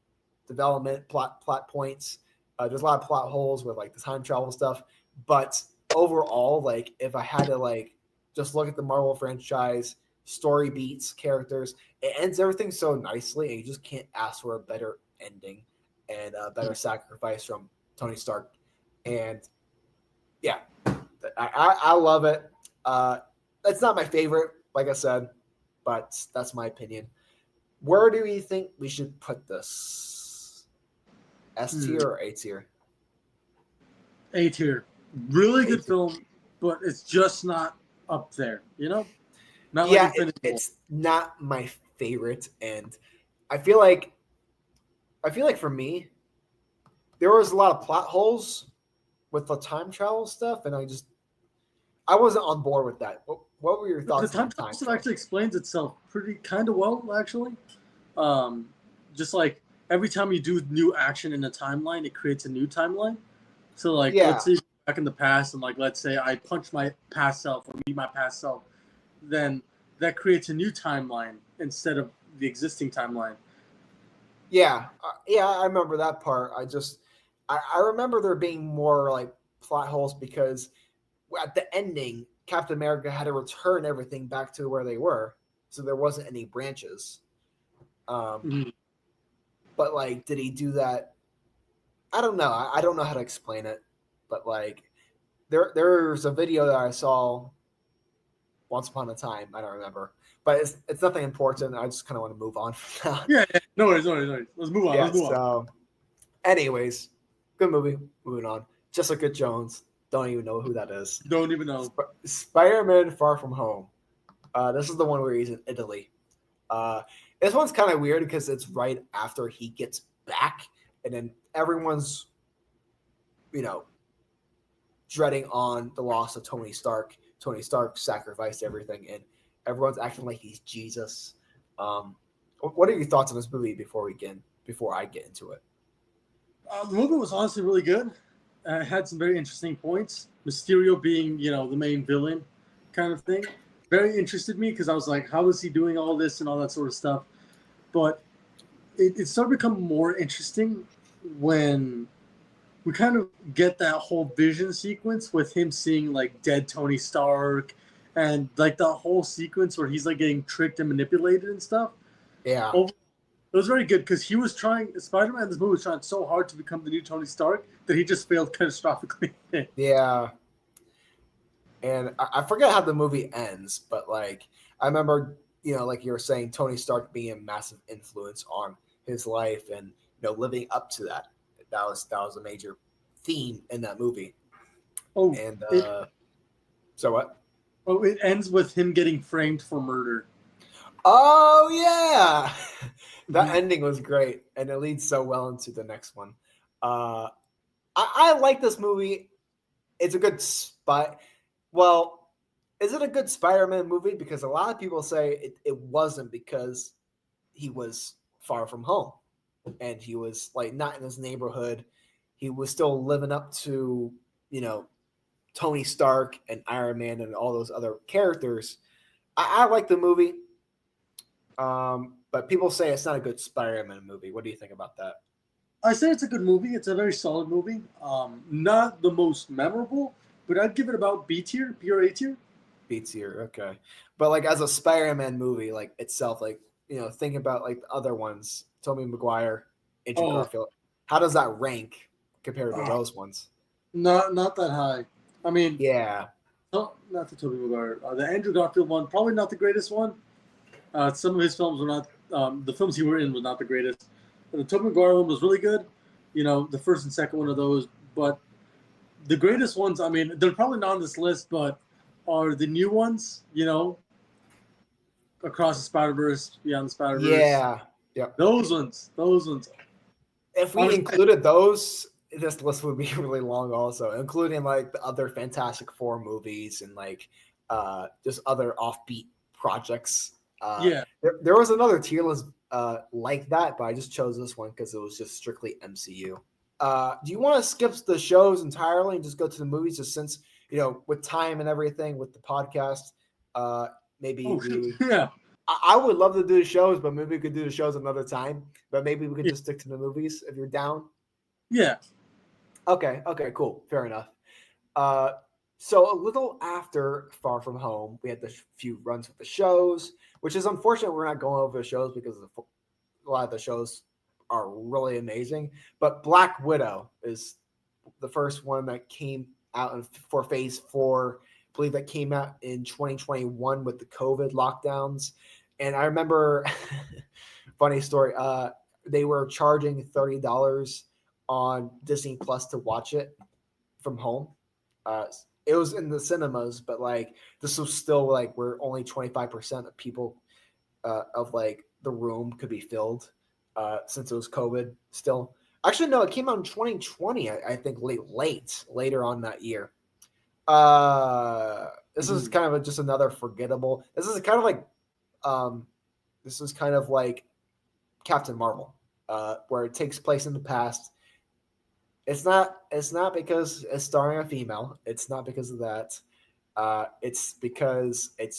development, plot points. There's a lot of plot holes with like the time travel stuff, but overall, like if I had to like just look at the Marvel franchise, story beats, characters, it ends everything so nicely, and you just can't ask for a better ending and a better sacrifice from Tony Stark. And yeah, I love it. It's not my favorite, like I said, but that's my opinion. Where do you think we should put this? S tier or A tier? A tier. Really good film, but it's just not up there, Not like it's not my favorite, and I feel like for me, there was a lot of plot holes with the time travel stuff, and I wasn't on board with that. What were your thoughts? The time travel stuff actually explains itself pretty kind of well, actually. Just like every time you do new action in a timeline, it creates a new timeline. So like, let's say back in the past, and like, let's say I punch my past self or meet my past self, then that creates a new timeline instead of the existing timeline. Yeah, I remember that part. I remember there being more like plot holes because at the ending, Captain America had to return everything back to where they were, so there wasn't any branches. But like, did he do that? I don't know. I don't know how to explain it, but like, there's a video that I saw once upon a time. I don't remember, but it's nothing important. I just kind of want to move on from that. Yeah. No worries. Let's move on. Yeah, so, anyways, good movie. Moving on. Jessica Jones. Don't even know who that is. Don't even know. Spider-Man Far From Home. This is the one where he's in Italy. This one's kind of weird because it's right after he gets back, and then everyone's, dreading on the loss of Tony Stark. Tony Stark sacrificed everything, and everyone's acting like he's Jesus. What are your thoughts on this movie before I get into it? The movie was honestly really good. It had some very interesting points. Mysterio being, the main villain kind of thing. Very interested me because I was like, how is he doing all this and all that sort of stuff? But it started to become more interesting when we kind of get that whole vision sequence with him seeing like dead Tony Stark and like the whole sequence where he's like getting tricked and manipulated and stuff. Yeah. It was very good because he was trying. Spider-Man in this movie was trying so hard to become the new Tony Stark that he just failed catastrophically. Yeah. And I forget how the movie ends, but like I remember, like you were saying, Tony Stark being a massive influence on his life, and living up to that. That was a major theme in that movie. Oh, and so what? Oh, it ends with him getting framed for murder. Oh yeah, that ending was great, and it leads so well into the next one. I like this movie. It's a good spot. Well, is it a good Spider-Man movie? Because a lot of people say it wasn't, because he was far from home and he was like not in his neighborhood. He was still living up to, Tony Stark and Iron Man and all those other characters. I like the movie. But people say it's not a good Spider-Man movie. What do you think about that? I say it's a good movie. It's a very solid movie. Not the most memorable, but I'd give it about B tier, B or A tier. B tier, okay. But like as a Spider-Man movie, like itself, like think about like the other ones, Tobey Maguire, Andrew Garfield. How does that rank compared to those ones? Not that high. I mean, yeah. No, not the Tobey Maguire. The Andrew Garfield one, probably not the greatest one. Some of his films were not. The films he were in were not the greatest. But the Tobey Maguire one was really good. The first and second one of those. But the greatest ones, I mean, they're probably not on this list, but are the new ones. Across the Spider-Verse, Beyond the Spider-Verse. Yeah. Those ones. If we included those, this list would be really long also, including like the other Fantastic Four movies and like just other offbeat projects. There was another tier list like that, but I just chose this one because it was just strictly MCU. Do you want to skip the shows entirely and just go to the movies? Just since with time and everything with the podcast, maybe I would love to do the shows, but maybe we could do the shows another time. But maybe we could just stick to the movies if you're down. Yeah. Okay, cool. Fair enough. So a little after Far From Home, we had the few runs with the shows, which is unfortunate we're not going over the shows because a lot of the shows are really amazing. But Black Widow is the first one that came out for Phase 4. I believe that came out in 2021 with the COVID lockdowns. And I remember, funny story, they were charging $30 on Disney Plus to watch it from home. It was in the cinemas, but like this was still like where only 25% of people of like the room could be filled since it was COVID still. Actually, no, it came out in 2020, I think later on that year. This is kind of just another forgettable. This is kind of like Captain Marvel, where it takes place in the past. It's not because it's starring a female. It's not because of that. It's because it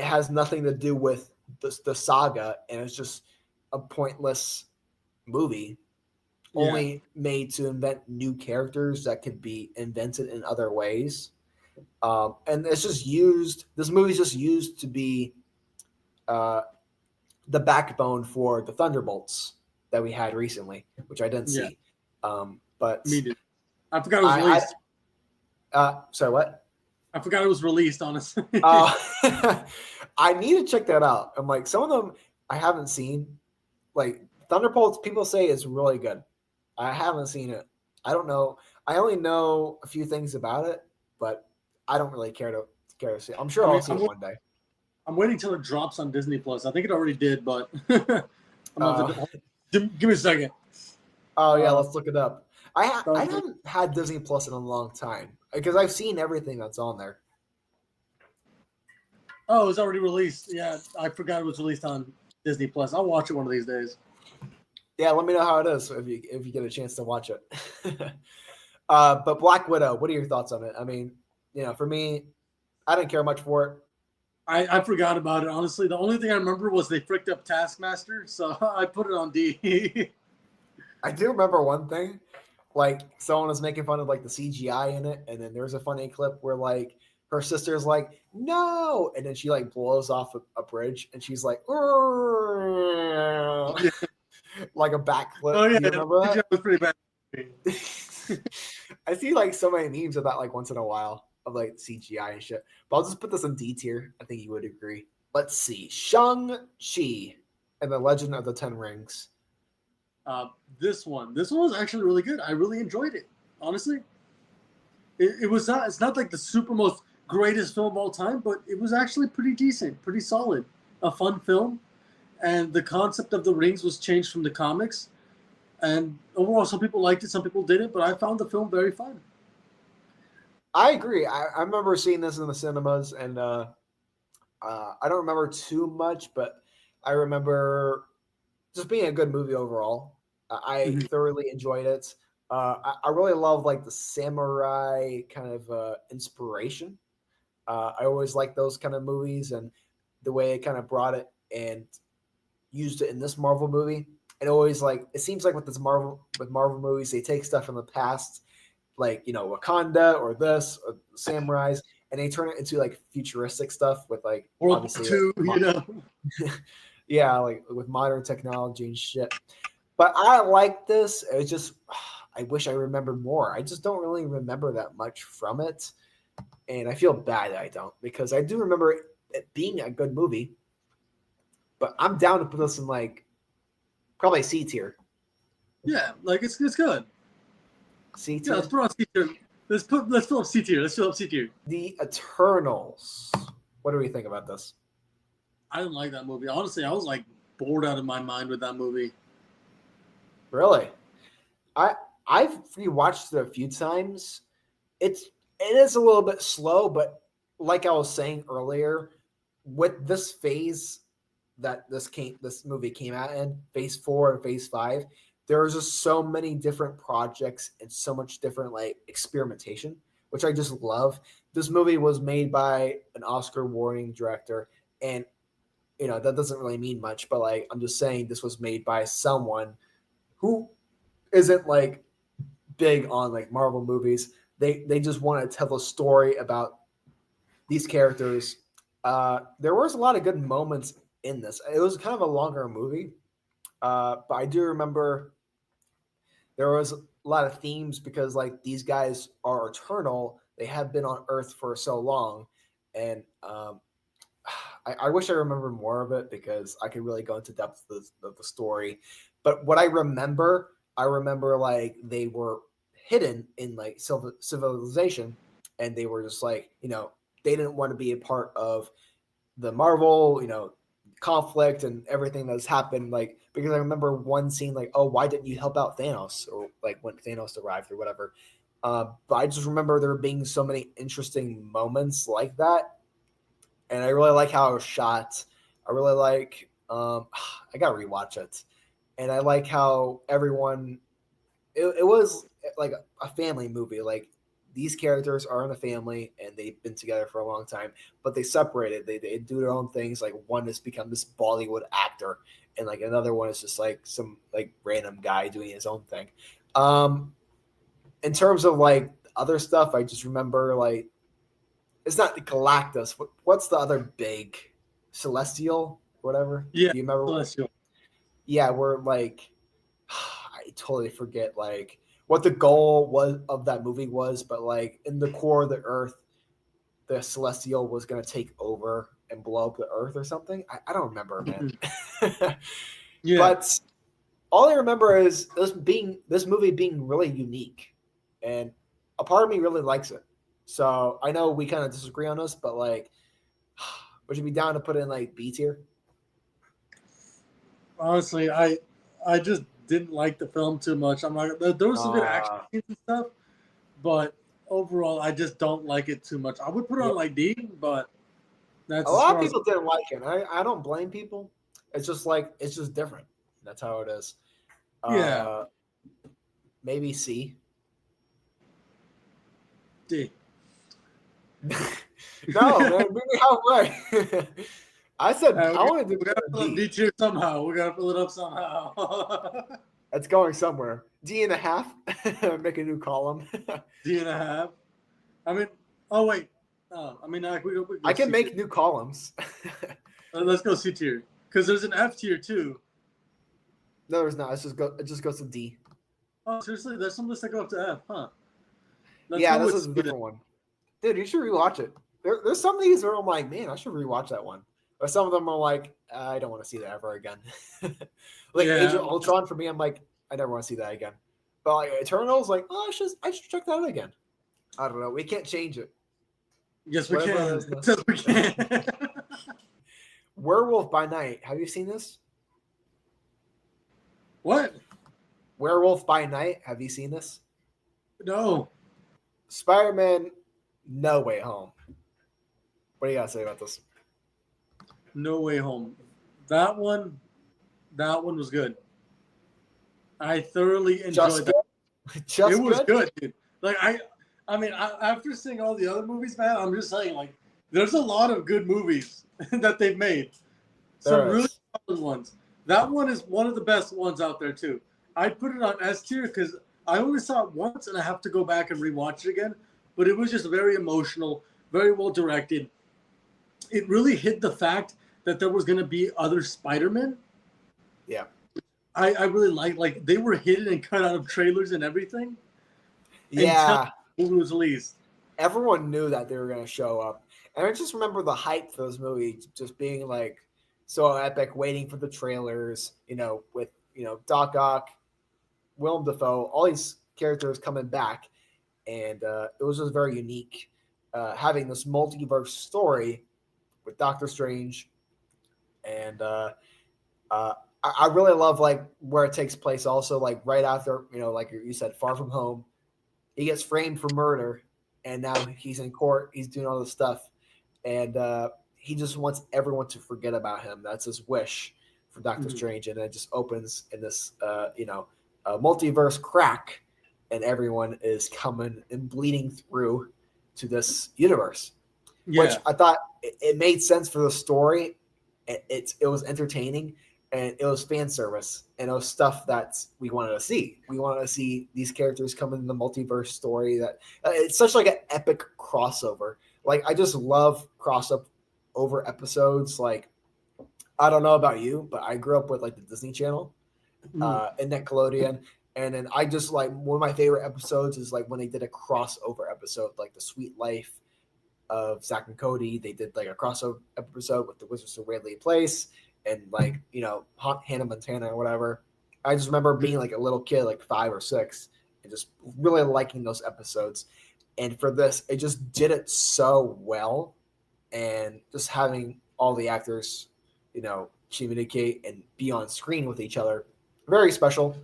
has nothing to do with the saga, and it's just a pointless movie only made to invent new characters that could be invented in other ways. And it's just used. This movie's just used to be the backbone for the Thunderbolts that we had recently, which I didn't see. But me did. I forgot it was released. Sorry, what? I forgot it was released, honestly. I need to check that out. I'm like, some of them I haven't seen. Like Thunderbolts, people say is really good. I haven't seen it. I don't know. I only know a few things about it, but I don't really care to see it. I'm sure I'll see it one day. I'm waiting till it drops on Disney Plus. I think it already did, but give me a second. Oh yeah, let's look it up. I haven't had Disney Plus in a long time because I've seen everything that's on there. Oh, it's already released. Yeah, I forgot it was released on Disney Plus. I'll watch it one of these days. Yeah, let me know how it is if you get a chance to watch it. But Black Widow, what are your thoughts on it? I mean, for me, I didn't care much for it. I forgot about it, honestly. The only thing I remember was they fricked up Taskmaster, so I put it on D. I do remember one thing, like someone was making fun of like the CGI in it, and then there's a funny clip where like her sister's like, no, and then she like blows off a bridge, and she's like, like a backflip. Oh yeah, Do you remember that? that was pretty bad. I see like so many memes of that like once in a while of like CGI and shit. But I'll just put this in D tier. I think you would agree. Let's see. Shang Chi and the Legend of the Ten Rings. This one was actually really good. I really enjoyed it. Honestly, it was not. It's not like the super most greatest film of all time, but it was actually pretty decent, pretty solid, a fun film. And the concept of the rings was changed from the comics. And overall, some people liked it, some people didn't, but I found the film very fun. I agree. I remember seeing this in the cinemas, and I don't remember too much, but I remember just being a good movie overall. I thoroughly enjoyed it. I really love like the samurai kind of inspiration. I always like those kind of movies, and the way it kind of brought it and used it in this Marvel movie. It always like it seems like with Marvel movies, they take stuff from the past, like Wakanda or this or samurais, and they turn it into like futuristic stuff with like World obviously War II, like, yeah, like with modern technology and shit. But I like this. It's just I wish I remembered more. I just don't really remember that much from it, and I feel bad that I don't because I do remember it being a good movie. But I'm down to put this in like probably C tier. Yeah, like it's good. C Yeah, let's tier. put on C tier. Let's fill up C tier. Let's fill up C tier. The Eternals. What do we think about this? I didn't like that movie. Honestly, I was like bored out of my mind with that movie. Really? I've rewatched it a few times. It is a little bit slow, but like I was saying earlier, with this phase that this movie came out in, phase 4 and phase 5, there was just so many different projects and so much different like experimentation, which I just love. This movie was made by an Oscar-winning director, and that doesn't really mean much, but like I'm just saying this was made by someone who isn't like big on like Marvel movies. They just want to tell a story about these characters. There was a lot of good moments in this. It was kind of a longer movie, but I do remember there was a lot of themes because like these guys are eternal. They have been on Earth for so long, and I wish I remember more of it because I could really go into depth of the story. But what I remember like they were hidden in like civilization, and they were just like they didn't want to be a part of the Marvel conflict and everything that's happened. Like because I remember one scene like, oh, why didn't you help out Thanos, or like when Thanos arrived or whatever. But I just remember there being so many interesting moments like that, and I really like how it was shot. I really like. I gotta rewatch it, and I like how everyone. It was like a family movie. Like these characters are in a family, and they've been together for a long time, but they separated. They do their own things. Like one has become this Bollywood actor, and like another one is just like some like random guy doing his own thing. In terms of like other stuff, I just remember like it's not Galactus. What's the other big Celestial? Whatever. Yeah, Do you remember? Celestial. Yeah, we're like I totally forget like what the goal was of that movie was, but like in the core of the Earth, the Celestial was gonna take over and blow up the Earth or something. I don't remember, man. Yeah. But all I remember is this movie being really unique, and a part of me really likes it. So I know we kind of disagree on this, but like, would you be down to put in like B tier? Honestly, I just didn't like the film too much. I'm like, there was some good action scenes and stuff, but overall, I just don't like it too much. I would put it on like D, but that's A lot of people didn't like it. I don't blame people. It's just like it's just different. That's how it is. Yeah. Maybe C. D. No, man, bring me halfway. I said I wanted to. We gotta fill up D tier somehow. We gotta fill it up somehow. That's going somewhere. D and a half. Make a new column. D and a half. I mean, oh wait, I mean, we go I can C make tier. new columns. Let's go C tier because there's an F tier too. No, there's not. It just goes to D. Oh, seriously, there's some lists that go up to F, huh? Let's Yeah, go this with is C a then. different one. Dude, you should rewatch it. There's some of these where I'm like, man, I should rewatch that one. But some of them are like, I don't want to see that ever again. Like Age Yeah. of Ultron for me, I'm like, I never want to see that again. But like Eternals, like, oh, I should check that out again. I don't know. We can't change it. Yes, we Whatever can. it is, no. Yes, we can. Werewolf by Night. Have you seen this? What? Werewolf by Night. Have you seen this? No. SpiderMan No Way Home. What do you got to say about this? No Way Home. That one was good. I thoroughly enjoyed that. Just It was good? good, dude. Like I mean, after seeing all the other movies, man, I'm just saying, like, there's a lot of good movies that they've made. Some There really is. solid ones. That one is one of the best ones out there too. I'd put it on S tier because I only saw it once and I have to go back and rewatch it again. But it was just very emotional, very well directed. It really hid the fact that there was going to be other Spider-Men. Yeah. I really like they were hidden and cut out of trailers and everything. Yeah. Until it was released. Everyone knew that they were going to show up. And I just remember the hype for this movie just being like so epic, waiting for the trailers, with, Doc Ock, Willem Dafoe, all these characters coming back. And it was just very unique having this multiverse story with Doctor Strange. And I really love like where it takes place also, like right after, like you said, Far From Home. He gets framed for murder, and now he's in court. He's doing all this stuff, and he just wants everyone to forget about him. That's his wish for Doctor Strange, and it just opens in this, multiverse crack, and everyone is coming and bleeding through to this universe, which I thought it made sense for the story. It was entertaining. And it was fan service, and it was stuff that we wanted to see. We wanted to see these characters come in the multiverse story. That it's such like an epic crossover. Like I just love crossover episodes. Like I don't know about you, but I grew up with like the Disney Channel and Nickelodeon, and then I just like one of my favorite episodes is like when they did a crossover episode, like the Sweet Life of Zack and Cody. They did like a crossover episode with the Wizards of Waverly Place. And like, Hannah Montana or whatever. I just remember being like a little kid, like 5 or 6, and just really liking those episodes. And for this, it just did it so well. And just having all the actors, communicate and be on screen with each other, very special.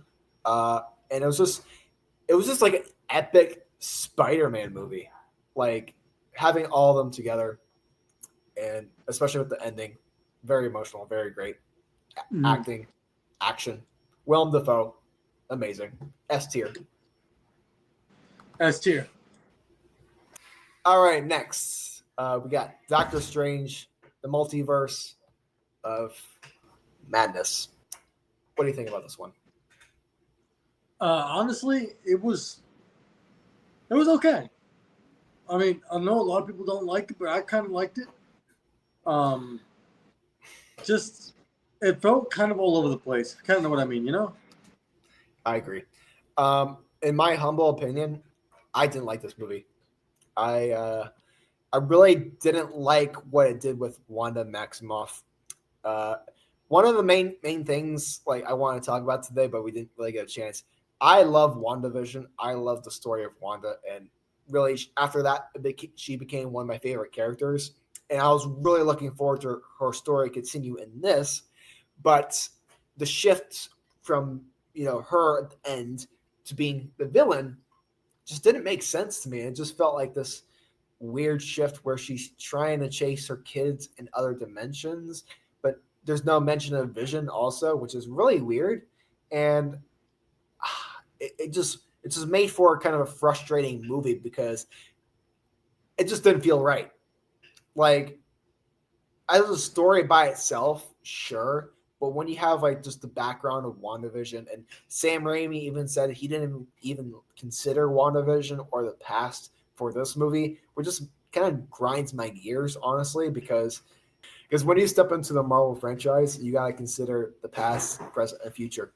And it was just like an epic Spider-Man movie, like having all of them together, and especially with the ending. Very emotional, very great. Acting, action. Willem Dafoe, amazing. S tier. S tier. All right, next. We got Doctor Strange, the Multiverse of Madness. What do you think about this one? Honestly, it was okay. I mean, I know a lot of people don't like it, but I kind of liked it. Just it felt kind of all over the place. Kind of know what I mean, I agree. In my humble opinion, I didn't like this movie. I really didn't like what it did with Wanda Maximoff. One of the main things like I want to talk about today, but we didn't really get a chance. I love WandaVision. I love the story of Wanda, and really after that, she became one of my favorite characters. And I was really looking forward to her story continue in this, but the shift from her at the end to being the villain just didn't make sense to me. It just felt like this weird shift where she's trying to chase her kids in other dimensions, but there's no mention of Vision also, which is really weird. And it just made for kind of a frustrating movie because it just didn't feel right. Like, as a story by itself, sure, but when you have like just the background of WandaVision, and Sam Raimi even said he didn't even consider WandaVision or the past for this movie, which just kind of grinds my gears, honestly, because when you step into the Marvel franchise, you got to consider the past, present, and future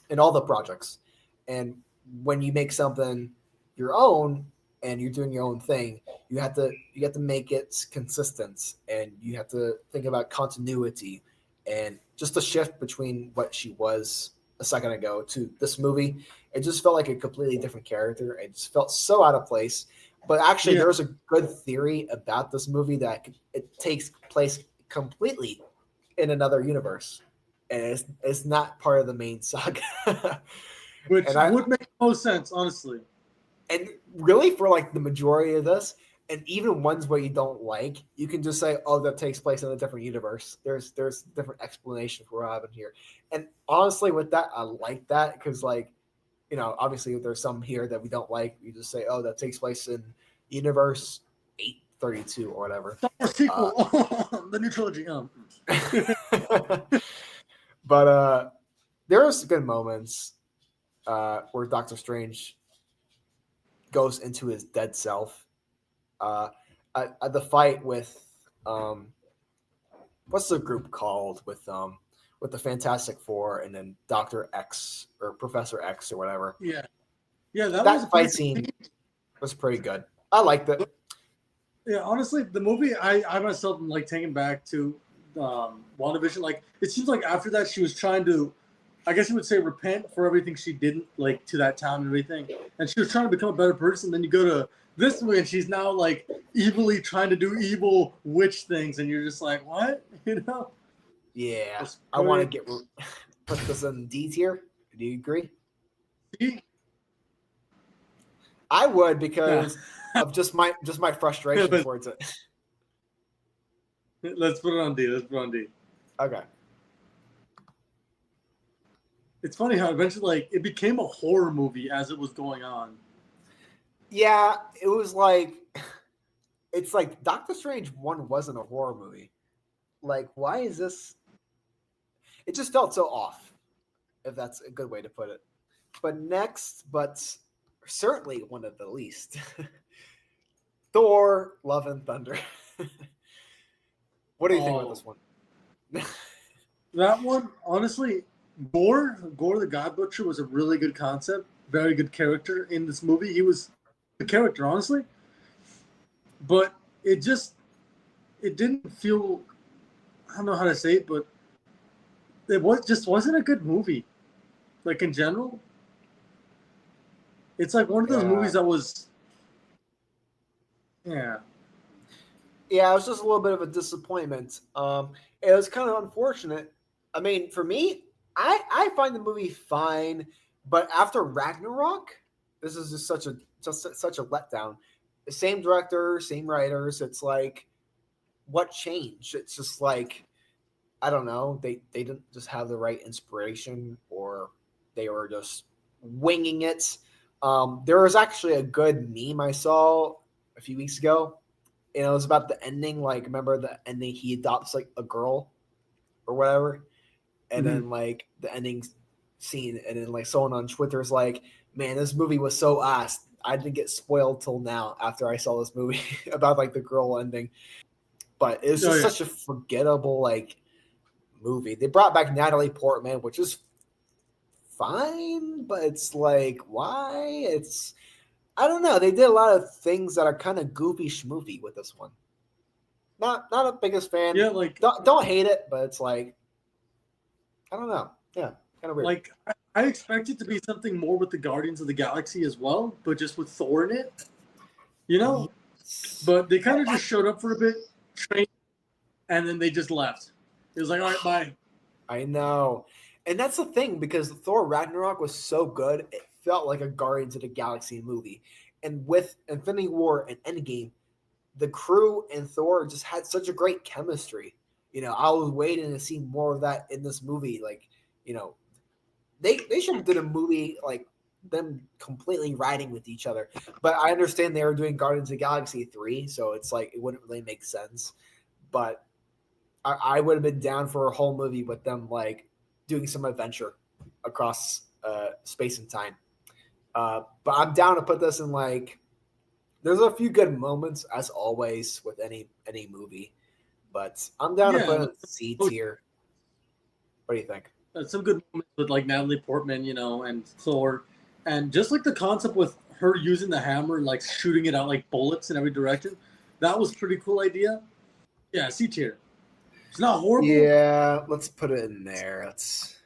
in all the projects. And when you make something your own and you're doing your own thing, you have to make it consistent, and you have to think about continuity and just the shift between what she was a second ago to this movie. It just felt like a completely different character. It just felt so out of place. But actually, there's a good theory about this movie that it takes place completely in another universe, and it's not part of the main saga. Which would make no sense, honestly. And really, for like the majority of this, and even ones where you don't like, you can just say, "Oh, that takes place in a different universe." There's different explanation for what happened here. And honestly, with that, I like that because, like, obviously there's some here that we don't like. You just say, "Oh, that takes place in universe 832 or whatever." Sequel, the new trilogy. But there's good moments where Doctor Strange goes into his dead self. The fight with what's the group called with the Fantastic Four and then Dr. X or Professor X or whatever. Yeah, that was fight scene was pretty good. I liked it. Yeah, honestly, the movie I myself am like taken back to WandaVision. Like, it seems like after that she was trying to, I guess you would say, repent for everything she didn't, like, to that town and everything, and she was trying to become a better person. Then you go to this movie and she's now like evilly trying to do evil witch things, and you're just like, what? Yeah, I want to put this in D tier. Do you agree? See? I would, because of just my frustration towards it. Let's put it on D. Okay. It's funny how eventually, like, it became a horror movie as it was going on. Yeah, it was like, it's like Doctor Strange 1 wasn't a horror movie. Like, why is this? It just felt so off, if that's a good way to put it. But next, but certainly one of the least, Thor: Love and Thunder. What do you think about this one? That one, honestly, Gore the God Butcher was a really good concept, very good character in this movie. He was the character, honestly. But it didn't feel, I don't know how to say it, but it wasn't a good movie. Like, in general. It's like one of those movies that was, yeah, it was just a little bit of a disappointment. It was kind of unfortunate. I mean, for me, I find the movie fine, but after Ragnarok, this is just such a letdown. The same director, same writers. It's like, what changed? It's just like, I don't know. They didn't just have the right inspiration, or they were just winging it. There was actually a good meme I saw a few weeks ago, and it was about the ending. Like, remember the ending? He adopts like a girl or whatever, and then like the ending scene, and then like someone on Twitter is like, "Man, this movie was so ass. I didn't get spoiled till now after I saw this movie about like the girl ending." But it's just such a forgettable like movie. They brought back Natalie Portman, which is fine, but it's like, why? I don't know. They did a lot of things that are kind of goofy schmoofy with this one. Not a biggest fan. Yeah, like, don't hate it, but it's like, I don't know. Yeah, kind of weird. like, I expect it to be something more with the Guardians of the Galaxy as well, but just with Thor in it, But they kind of just showed up for a bit, trained, and then they just left. It was like, all right, bye. I know. And that's the thing, because Thor Ragnarok was so good, it felt like a Guardians of the Galaxy movie. And with Infinity War and Endgame, the crew and Thor just had such a great chemistry. I was waiting to see more of that in this movie. Like, they should have done a movie like them completely riding with each other. But I understand they were doing Guardians of the Galaxy 3, so it's like it wouldn't really make sense. But I would have been down for a whole movie with them like doing some adventure across space and time. But I'm down to put this in like There's a few good moments as always with any movie, but I'm down to put Yeah, it in C tier. What do you think? some good moments with like Natalie Portman, and Thor, and just like the concept with her using the hammer and like shooting it out like bullets in every direction. That was pretty cool idea. Yeah, C tier. It's not horrible. Yeah, let's put it in there. Let's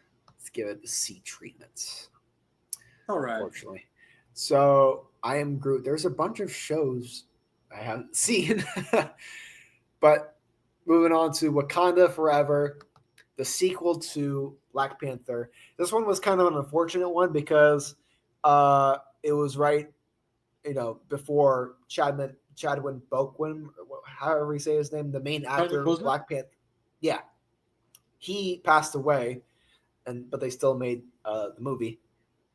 give it the C treatment. All right. Unfortunately, so I am Groot. There's a bunch of shows I haven't seen, but moving on to Wakanda Forever, the sequel to Black Panther. This one was kind of an unfortunate one because it was right, before Chadwick Boseman, however you say his name, the main actor of Black Panther. Yeah, he passed away, but they still made the movie,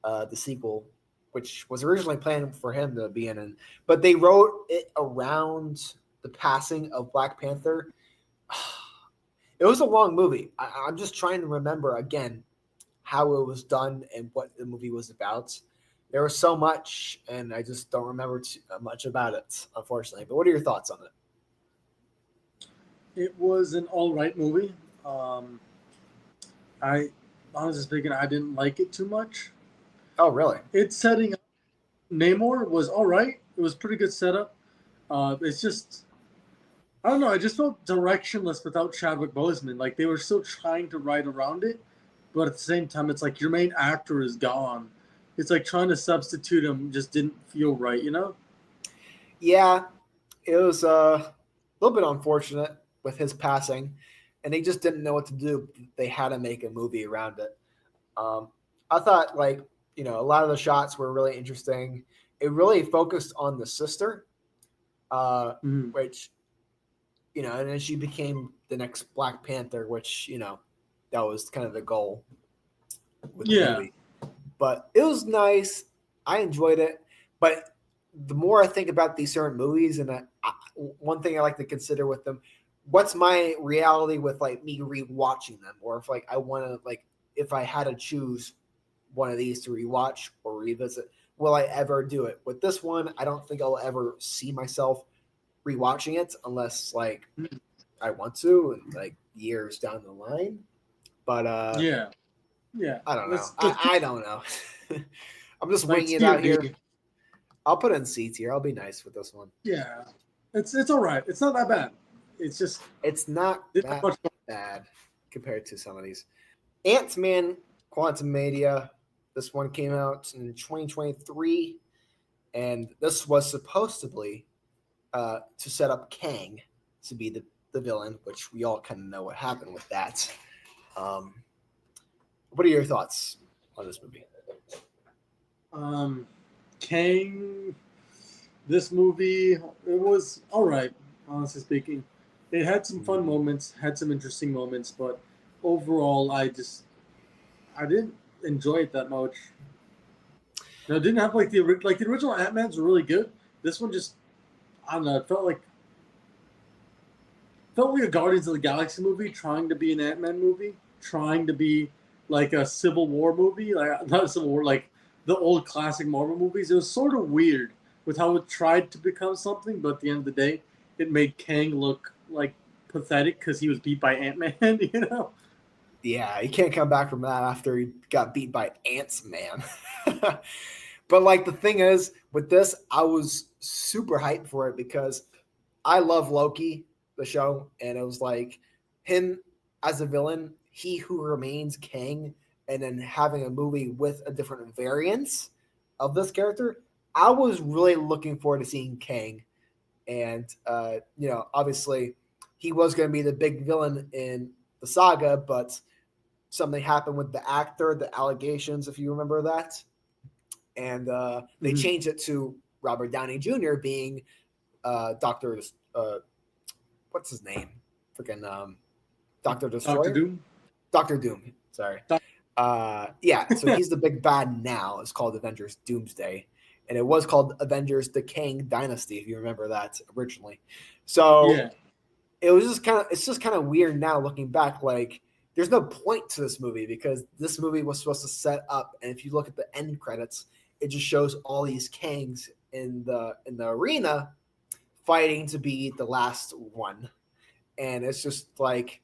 the sequel, which was originally planned for him to be in, but they wrote it around the passing of Black Panther. It was a long movie. I'm just trying to remember again how it was done and what the movie was about. There was so much, and I just don't remember too much about it, unfortunately. But what are your thoughts on it? It was an all right movie. I honestly speaking, I didn't like it too much. Oh, really? It's setting up. Namor was all right. It was pretty good setup. It's just I don't know. I just felt directionless without Chadwick Boseman. Like they were still trying to ride around it, but at the same time, it's like your main actor is gone. It's like trying to substitute him just didn't feel right, you know? Yeah, it was a little bit unfortunate with his passing, and they just didn't know what to do. They had to make a movie around it. I thought, a lot of the shots were really interesting. It really focused on the sister, which, and then she became the next Black Panther, which, that was kind of the goal with the movie. But it was nice. I enjoyed it. But the more I think about these certain movies, and one thing I like to consider with them, what's my reality with me rewatching them, or if I want to if I had to choose one of these to rewatch or revisit, will I ever do it? With this one, I don't think I'll ever see myself rewatching it unless I want to, and years down the line. But yeah. I don't know. I don't know. I'm just winging it Steve out here. I'll put it in C tier. I'll be nice with this one. Yeah, it's all right. It's not that bad. It's just it's not that bad compared to some of these. Ant-Man Quantumania. This one came out in 2023, and this was supposedly to set up Kang to be the villain, which we all kind of know what happened with that. What are your thoughts on this movie? Kang, this movie, it was all right, honestly speaking. It had some fun moments, had some interesting moments, but overall, I didn't enjoy it that much. No, it didn't have the original Ant-Man's were really good. This one just, I don't know, it felt like a Guardians of the Galaxy movie trying to be an Ant-Man movie, trying to be like a Civil War movie, like not a Civil War, like the old classic Marvel movies. It was sort of weird with how it tried to become something, but at the end of the day, it made Kang look pathetic because he was beat by Ant-Man, you know? Yeah, he can't come back from that after he got beat by Ants-Man. But the thing is, with this, I was super hyped for it because I love Loki, the show, and it was him as a villain, he who remains Kang, and then having a movie with a different variants of this character. I was really looking forward to seeing Kang, and obviously he was going to be the big villain in the saga, but something happened with the actor, the allegations, if you remember that, and they changed it to Robert Downey Jr. being Doctor. What's his name? Freaking Doctor Destroyer. Doctor Doom. Doctor Doom. Sorry. Yeah. So he's the big bad now. It's called Avengers Doomsday, and it was called Avengers: The Kang Dynasty, if you remember that originally. So yeah. It was just it's just kind of weird now looking back. There's no point to this movie because this movie was supposed to set up, and if you look at the end credits, it just shows all these Kangs in the arena fighting to be the last one. And it's just like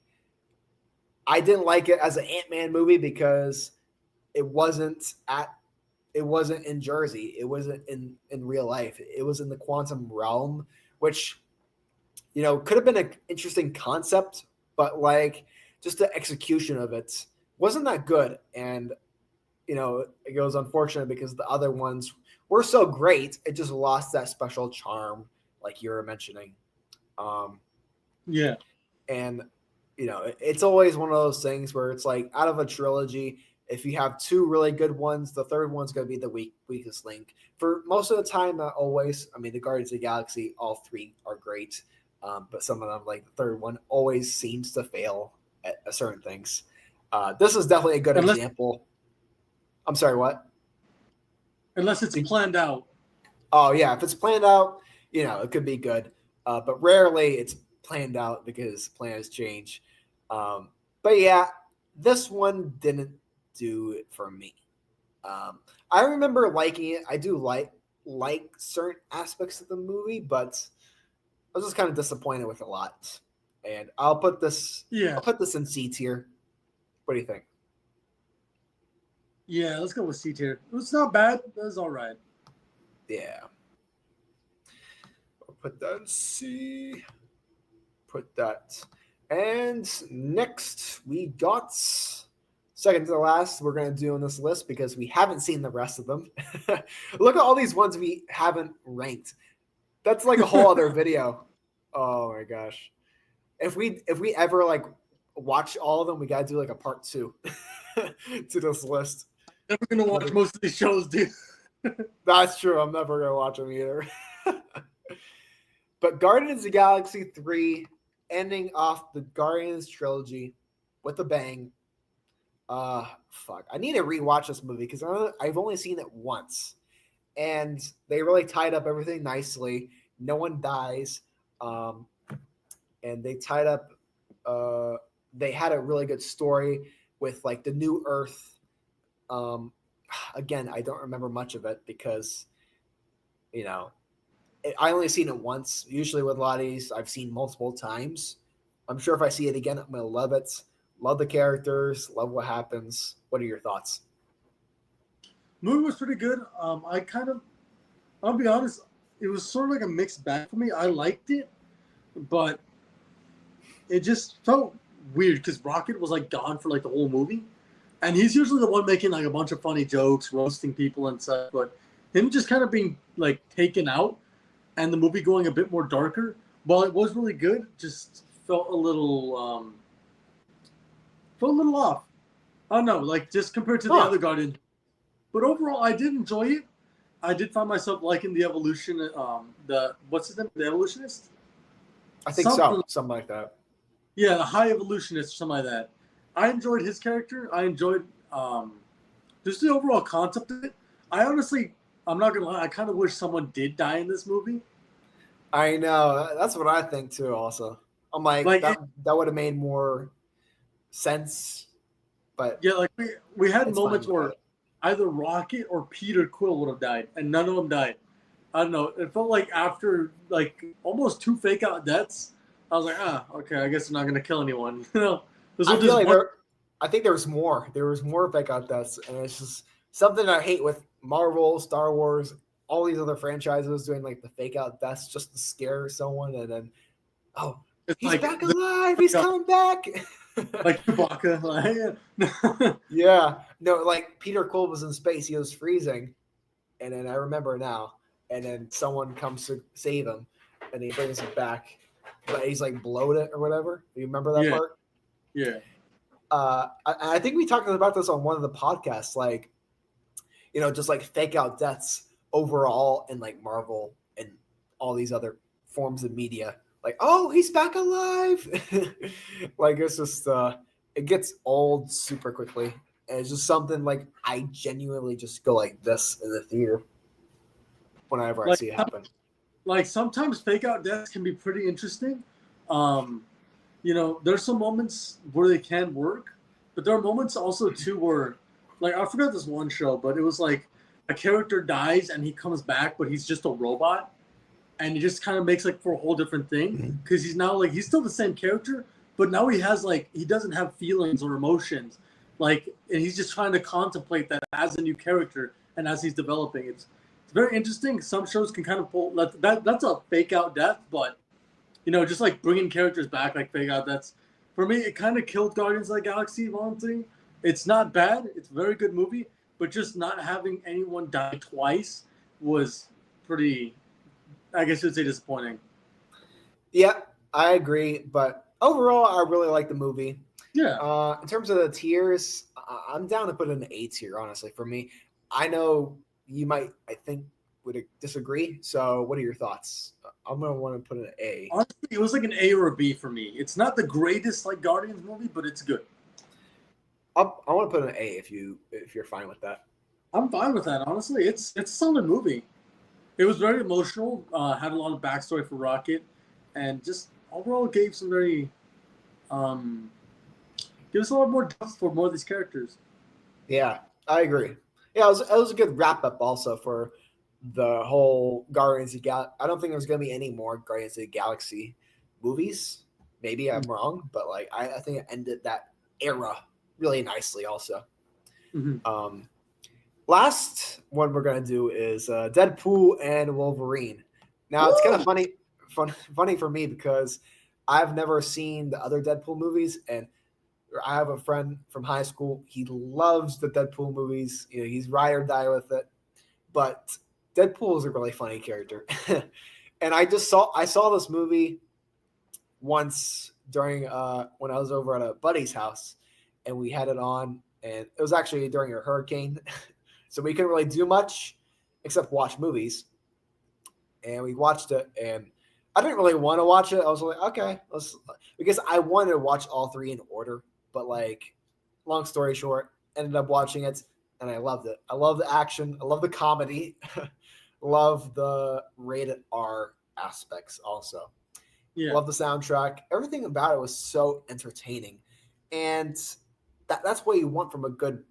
I didn't like it as an Ant-Man movie because it wasn't in Jersey. It wasn't in real life. It was in the quantum realm, which could have been an interesting concept, but like just the execution of it wasn't that good. And it was unfortunate because the other ones were so great, it just lost that special charm, like you were mentioning. Yeah. And it's always one of those things where it's like out of a trilogy, if you have two really good ones, the third one's going to be the weakest link. For most of the time, not always. I mean, the Guardians of the Galaxy, all three are great, but some of them, like the third one, always seems to fail at certain things. This is definitely a good example. I'm sorry, what? Unless it's planned out. Oh, yeah. If it's planned out, it could be good. But rarely it's planned out because plans change. But yeah, this one didn't do it for me. I remember liking it. I do like certain aspects of the movie, but I was just kind of disappointed with a lot. And I'll put this in C tier. What do you think? Yeah, let's go with C tier. It's not bad. It's all right. Yeah. I'll put that in C. Put that. And next we got second to the last we're going to do on this list because we haven't seen the rest of them. Look at all these ones we haven't ranked. That's like a whole other video. Oh my gosh. If we ever like watch all of them, we got to do like a part 2 to this list. I'm never going to watch most of these shows, dude. That's true. I'm never going to watch them either. But Guardians of the Galaxy 3 ending off the Guardians trilogy with a bang. Fuck. I need to rewatch this movie because I've only seen it once. And they really tied up everything nicely. No one dies. And they tied up they had a really good story with like the New Earth. Again, I don't remember much of it because I only seen it once. Usually with a lot of these, I've seen multiple times. I'm sure if I see it again, I'm going to love it. Love the characters. Love what happens. What are your thoughts? Movie was pretty good. I'll be honest, it was sort of like a mixed bag for me. I liked it, but it just felt weird because Rocket was like gone for like the whole movie. And he's usually the one making like a bunch of funny jokes, roasting people and stuff. But him just kind of being like taken out and the movie going a bit more darker, while it was really good, just felt a little off. I don't know, like just compared to the other Guardian. But overall, I did enjoy it. I did find myself liking the evolution. What's his name? The evolutionist? I think something like that. Yeah, the high evolutionist, something like that. I enjoyed his character. I enjoyed just the overall concept of it. I'm not gonna lie, I kind of wish someone did die in this movie. I know. That's what I think too. Also, I'm like that would have made more sense. But yeah, like we had moments where either Rocket or Peter Quill would have died, and none of them died. I don't know. It felt like after like almost 2 fake out deaths, I was like, okay, I guess I'm not gonna kill anyone. I think there was more. There was more fake out deaths, and it's just something I hate with Marvel, Star Wars, all these other franchises doing like the fake out deaths just to scare someone, and then he's back alive. He's coming back. Like Chewbacca. Yeah. No, like Peter Quill was in space. He was freezing, and then I remember now. And then someone comes to save him, and he brings him back, but he's like bloated or whatever. Do you remember that part? Yeah. I think we talked about this on one of the podcasts, like, just like fake out deaths overall in like Marvel and all these other forms of media. Like, oh, he's back alive. Like, it's just, it gets old super quickly. And it's just something like I genuinely just go like this in the theater whenever I see it happen. Like, sometimes fake out deaths can be pretty interesting. There's some moments where they can work, but there are moments also too where, like, I forgot this one show, but it was like a character dies and he comes back, but he's just a robot, and it just kind of makes like for a whole different thing because he's now like he's still the same character, but now he has like he doesn't have feelings or emotions, like, and he's just trying to contemplate that as a new character and as he's developing. It's very interesting. Some shows can kind of pull that's a fake out death, but just like bringing characters back like fake out. That's for me. It kind of killed Guardians of the Galaxy Volume 3. It's not bad. It's a very good movie, but just not having anyone die twice was pretty, I guess you'd say, disappointing. Yeah, I agree. But overall, I really like the movie. Yeah. In terms of the tiers, I'm down to put it in the A tier, honestly, for me. I know you might, I think, would disagree. So what are your thoughts? I'm going to want to put it in A. Honestly, it was like an A or a B for me. It's not the greatest like Guardians movie, but it's good. I want to put it in A if you're fine with that. I'm fine with that, honestly. It's a solid movie. It was very emotional, had a lot of backstory for Rocket, and just overall gave some very give us a lot more depth for more of these characters. Yeah, I agree. Yeah, it was a good wrap up also for the whole Guardians of the Galaxy. I don't think there's going to be any more Guardians of the Galaxy movies. Maybe I'm wrong, but like I think it ended that era really nicely also. Mm-hmm. Last one we're going to do is Deadpool and Wolverine. Now, it's kind of funny for me because I've never seen the other Deadpool movies, and I have a friend from high school. He loves the Deadpool movies. He's ride or die with it. But Deadpool is a really funny character. And I saw this movie once during when I was over at a buddy's house, and we had it on, and it was actually during a hurricane. So we couldn't really do much except watch movies. And we watched it, and I didn't really want to watch it. I was like, okay, because I wanted to watch all three in order. But like, long story short, ended up watching it, and I loved it. I love the action. I love the comedy. Love the rated R aspects also. Yeah. Love the soundtrack. Everything about it was so entertaining. And that's what you want from a good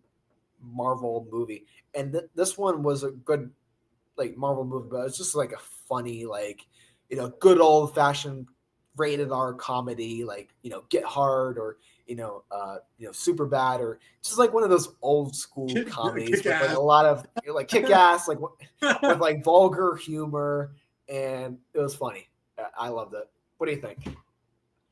Marvel movie. And this one was a good like Marvel movie, but it's just like a funny, like, good old fashioned rated R comedy, like, Get Hard or, Super Bad, or just like one of those old school comedies with like a lot of like kick ass, like with like vulgar humor, and it was funny. I loved it. What do you think?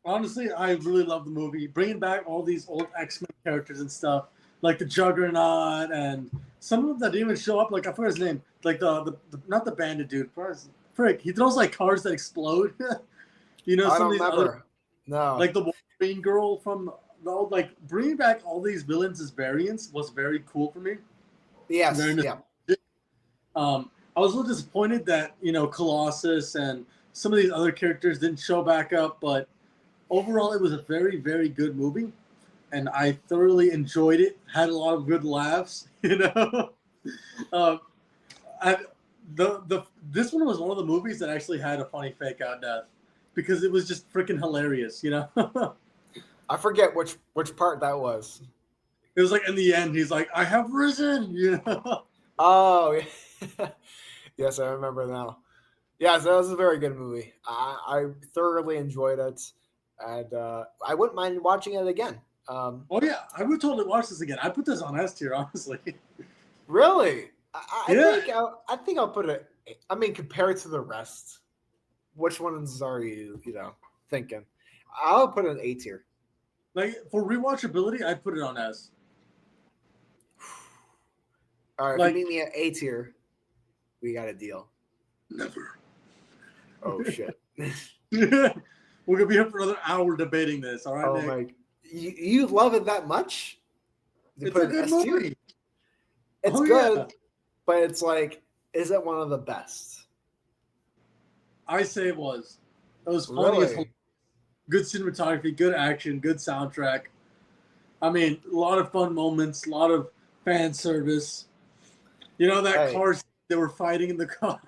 Honestly, I really love the movie. Bringing back all these old X-Men characters and stuff, like the Juggernaut, and some of them that didn't even show up. Like I forgot his name. Like the not the bandit dude. Frick, he throws like cars that explode. I don't remember. No, like the Wolverine girl from the old. Like bringing back all these villains as variants was very cool for me. Yes. Yeah. I was a little disappointed that Colossus and some of these other characters didn't show back up, but overall it was a very, very good movie, and I thoroughly enjoyed it. Had a lot of good laughs. This one was one of the movies that actually had a funny fake out death because it was just freaking hilarious. I forget which part that was. It was like in the end, he's like, "I have risen." Oh, yeah. Yes, I remember now. Yes, that was a very good movie. I thoroughly enjoyed it, and I wouldn't mind watching it again. Oh yeah, I would totally watch this again. I put this on S tier, honestly. Really? I think I'll put it. I mean, compared to the rest, which ones are you thinking? I'll put it in A tier. Like for rewatchability, I'd put it on S. All right, if you meet me at A tier, we got a deal. Never. Oh shit. We're gonna be here for another hour debating this. All right. Oh Nick? my! You love it that much? It's a good movie. It's good, but it's like, is it one of the best? I say it was. It was funny. Really? Good cinematography, good action, good soundtrack. I mean, a lot of fun moments, a lot of fan service. Car they were fighting in the car.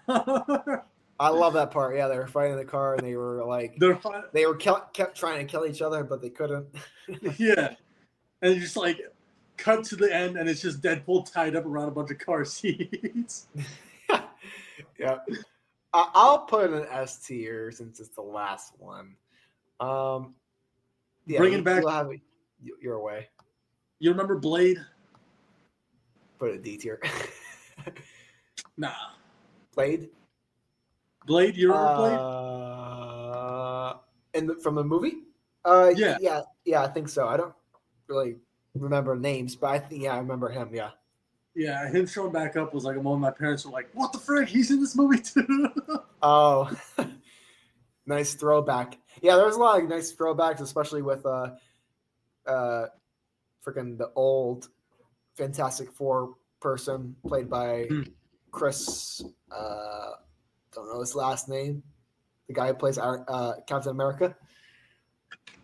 I love that part. Yeah, they were fighting in the car, and they were like, kept trying to kill each other, but they couldn't. Yeah, and just like cut to the end, and it's just Deadpool tied up around a bunch of car seats. Yeah. I'll put an S tier since it's the last one. Yeah, Bringing back. you'll have your way. You remember Blade? Put a D tier. Nah. Blade? Blade? You remember Blade? From the movie? Yeah. Yeah, I think so. I don't really remember names, but I think I remember him. Yeah. Yeah, him showing back up was like a moment my parents were like, "What the frick? He's in this movie too." Oh, nice throwback. Yeah, there's a lot of nice throwbacks, especially with freaking the old Fantastic Four person played by Chris. Don't know his last name. The guy who plays Captain America.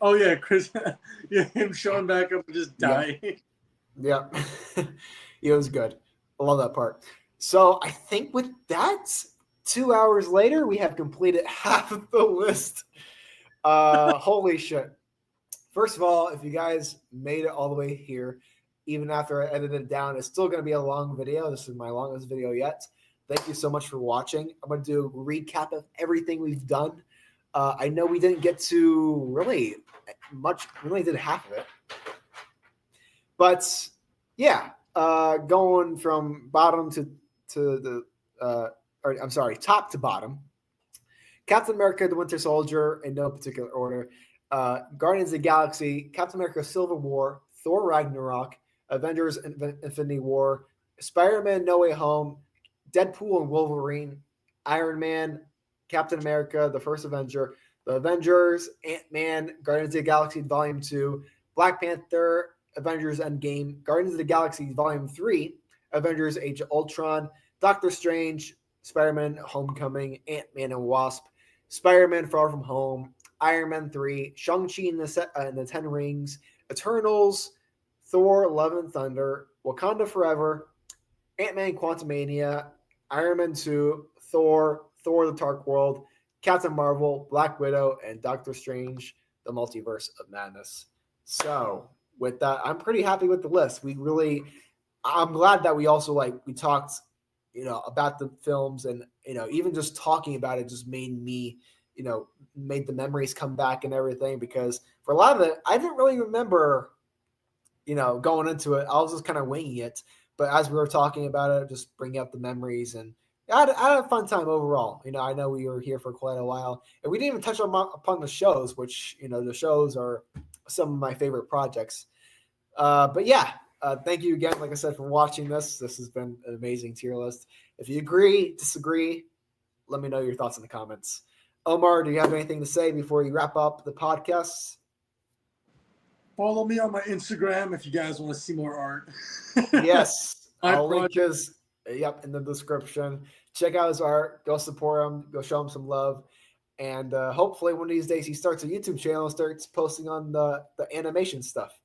Oh yeah, Chris. Yeah, him showing back up and just dying. Yeah. It was good. I love that part. So I think with that, 2 hours later, we have completed half of the list. Holy shit. First of all, if you guys made it all the way here, even after I edited it down, it's still going to be a long video. This is my longest video yet. Thank you so much for watching. I'm going to do a recap of everything we've done. I know we didn't get to really much. We only did half of it. But yeah, going from bottom to the top to bottom. Captain America, the Winter Soldier, in no particular order. Guardians of the Galaxy, Captain America: Civil War, Thor Ragnarok, Avengers: Infinity War, SpiderMan: No Way Home, Deadpool and Wolverine, Iron Man, Captain America: The First Avenger, The Avengers, Ant-Man, Guardians of the Galaxy Volume 2, Black Panther, Avengers Endgame, Guardians of the Galaxy Volume 3, Avengers Age of Ultron, Doctor Strange, Spider-Man Homecoming, Ant-Man and Wasp, Spider-Man Far From Home, Iron Man 3, Shang Chi and the Ten Rings, Eternals, Thor Love and Thunder, Wakanda Forever, Ant-Man Quantamania, Iron Man 2, Thor the Dark World, Captain Marvel, Black Widow, and Doctor Strange, the Multiverse of Madness. So with that, I'm pretty happy with the list. I'm glad that we also we talked, about the films, and, even just talking about it just made me, made the memories come back and everything, because for a lot of it, I didn't really remember, going into it. I was just kind of winging it. But as we were talking about it, just bringing up the memories, and I had a fun time overall. I know we were here for quite a while, and we didn't even touch upon the shows, which, the shows are some of my favorite projects. But yeah, thank you again, like I said, for watching this. This has been an amazing tier list. If you agree, disagree, let me know your thoughts in the comments. Omar, do you have anything to say before you wrap up the podcast? Follow me on my Instagram if you guys want to see more art. Yes, I'll link his in the description. Check out his art. Go support him. Go show him some love. And hopefully one of these days he starts a YouTube channel and starts posting on the animation stuff.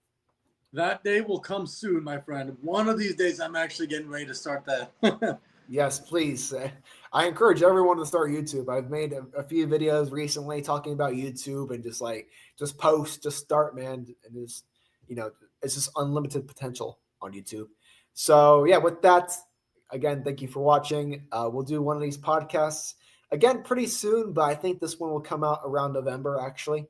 That day will come soon, my friend. One of these days I'm actually getting ready to start that. Yes, please. I encourage everyone to start YouTube. I've made a few videos recently talking about YouTube, and just post, just start, man. And it's just unlimited potential on YouTube. So yeah, with that, again, thank you for watching. We'll do one of these podcasts again pretty soon, but I think this one will come out around November. Actually,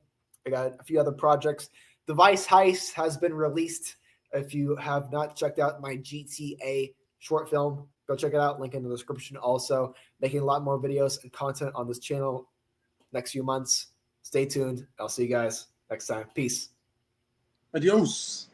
I got a few other projects. Device Heist has been released. If you have not checked out my GTA short film, go check it out. Link in the description. Also, making a lot more videos and content on this channel next few months. Stay tuned. I'll see you guys next time. Peace. Adios.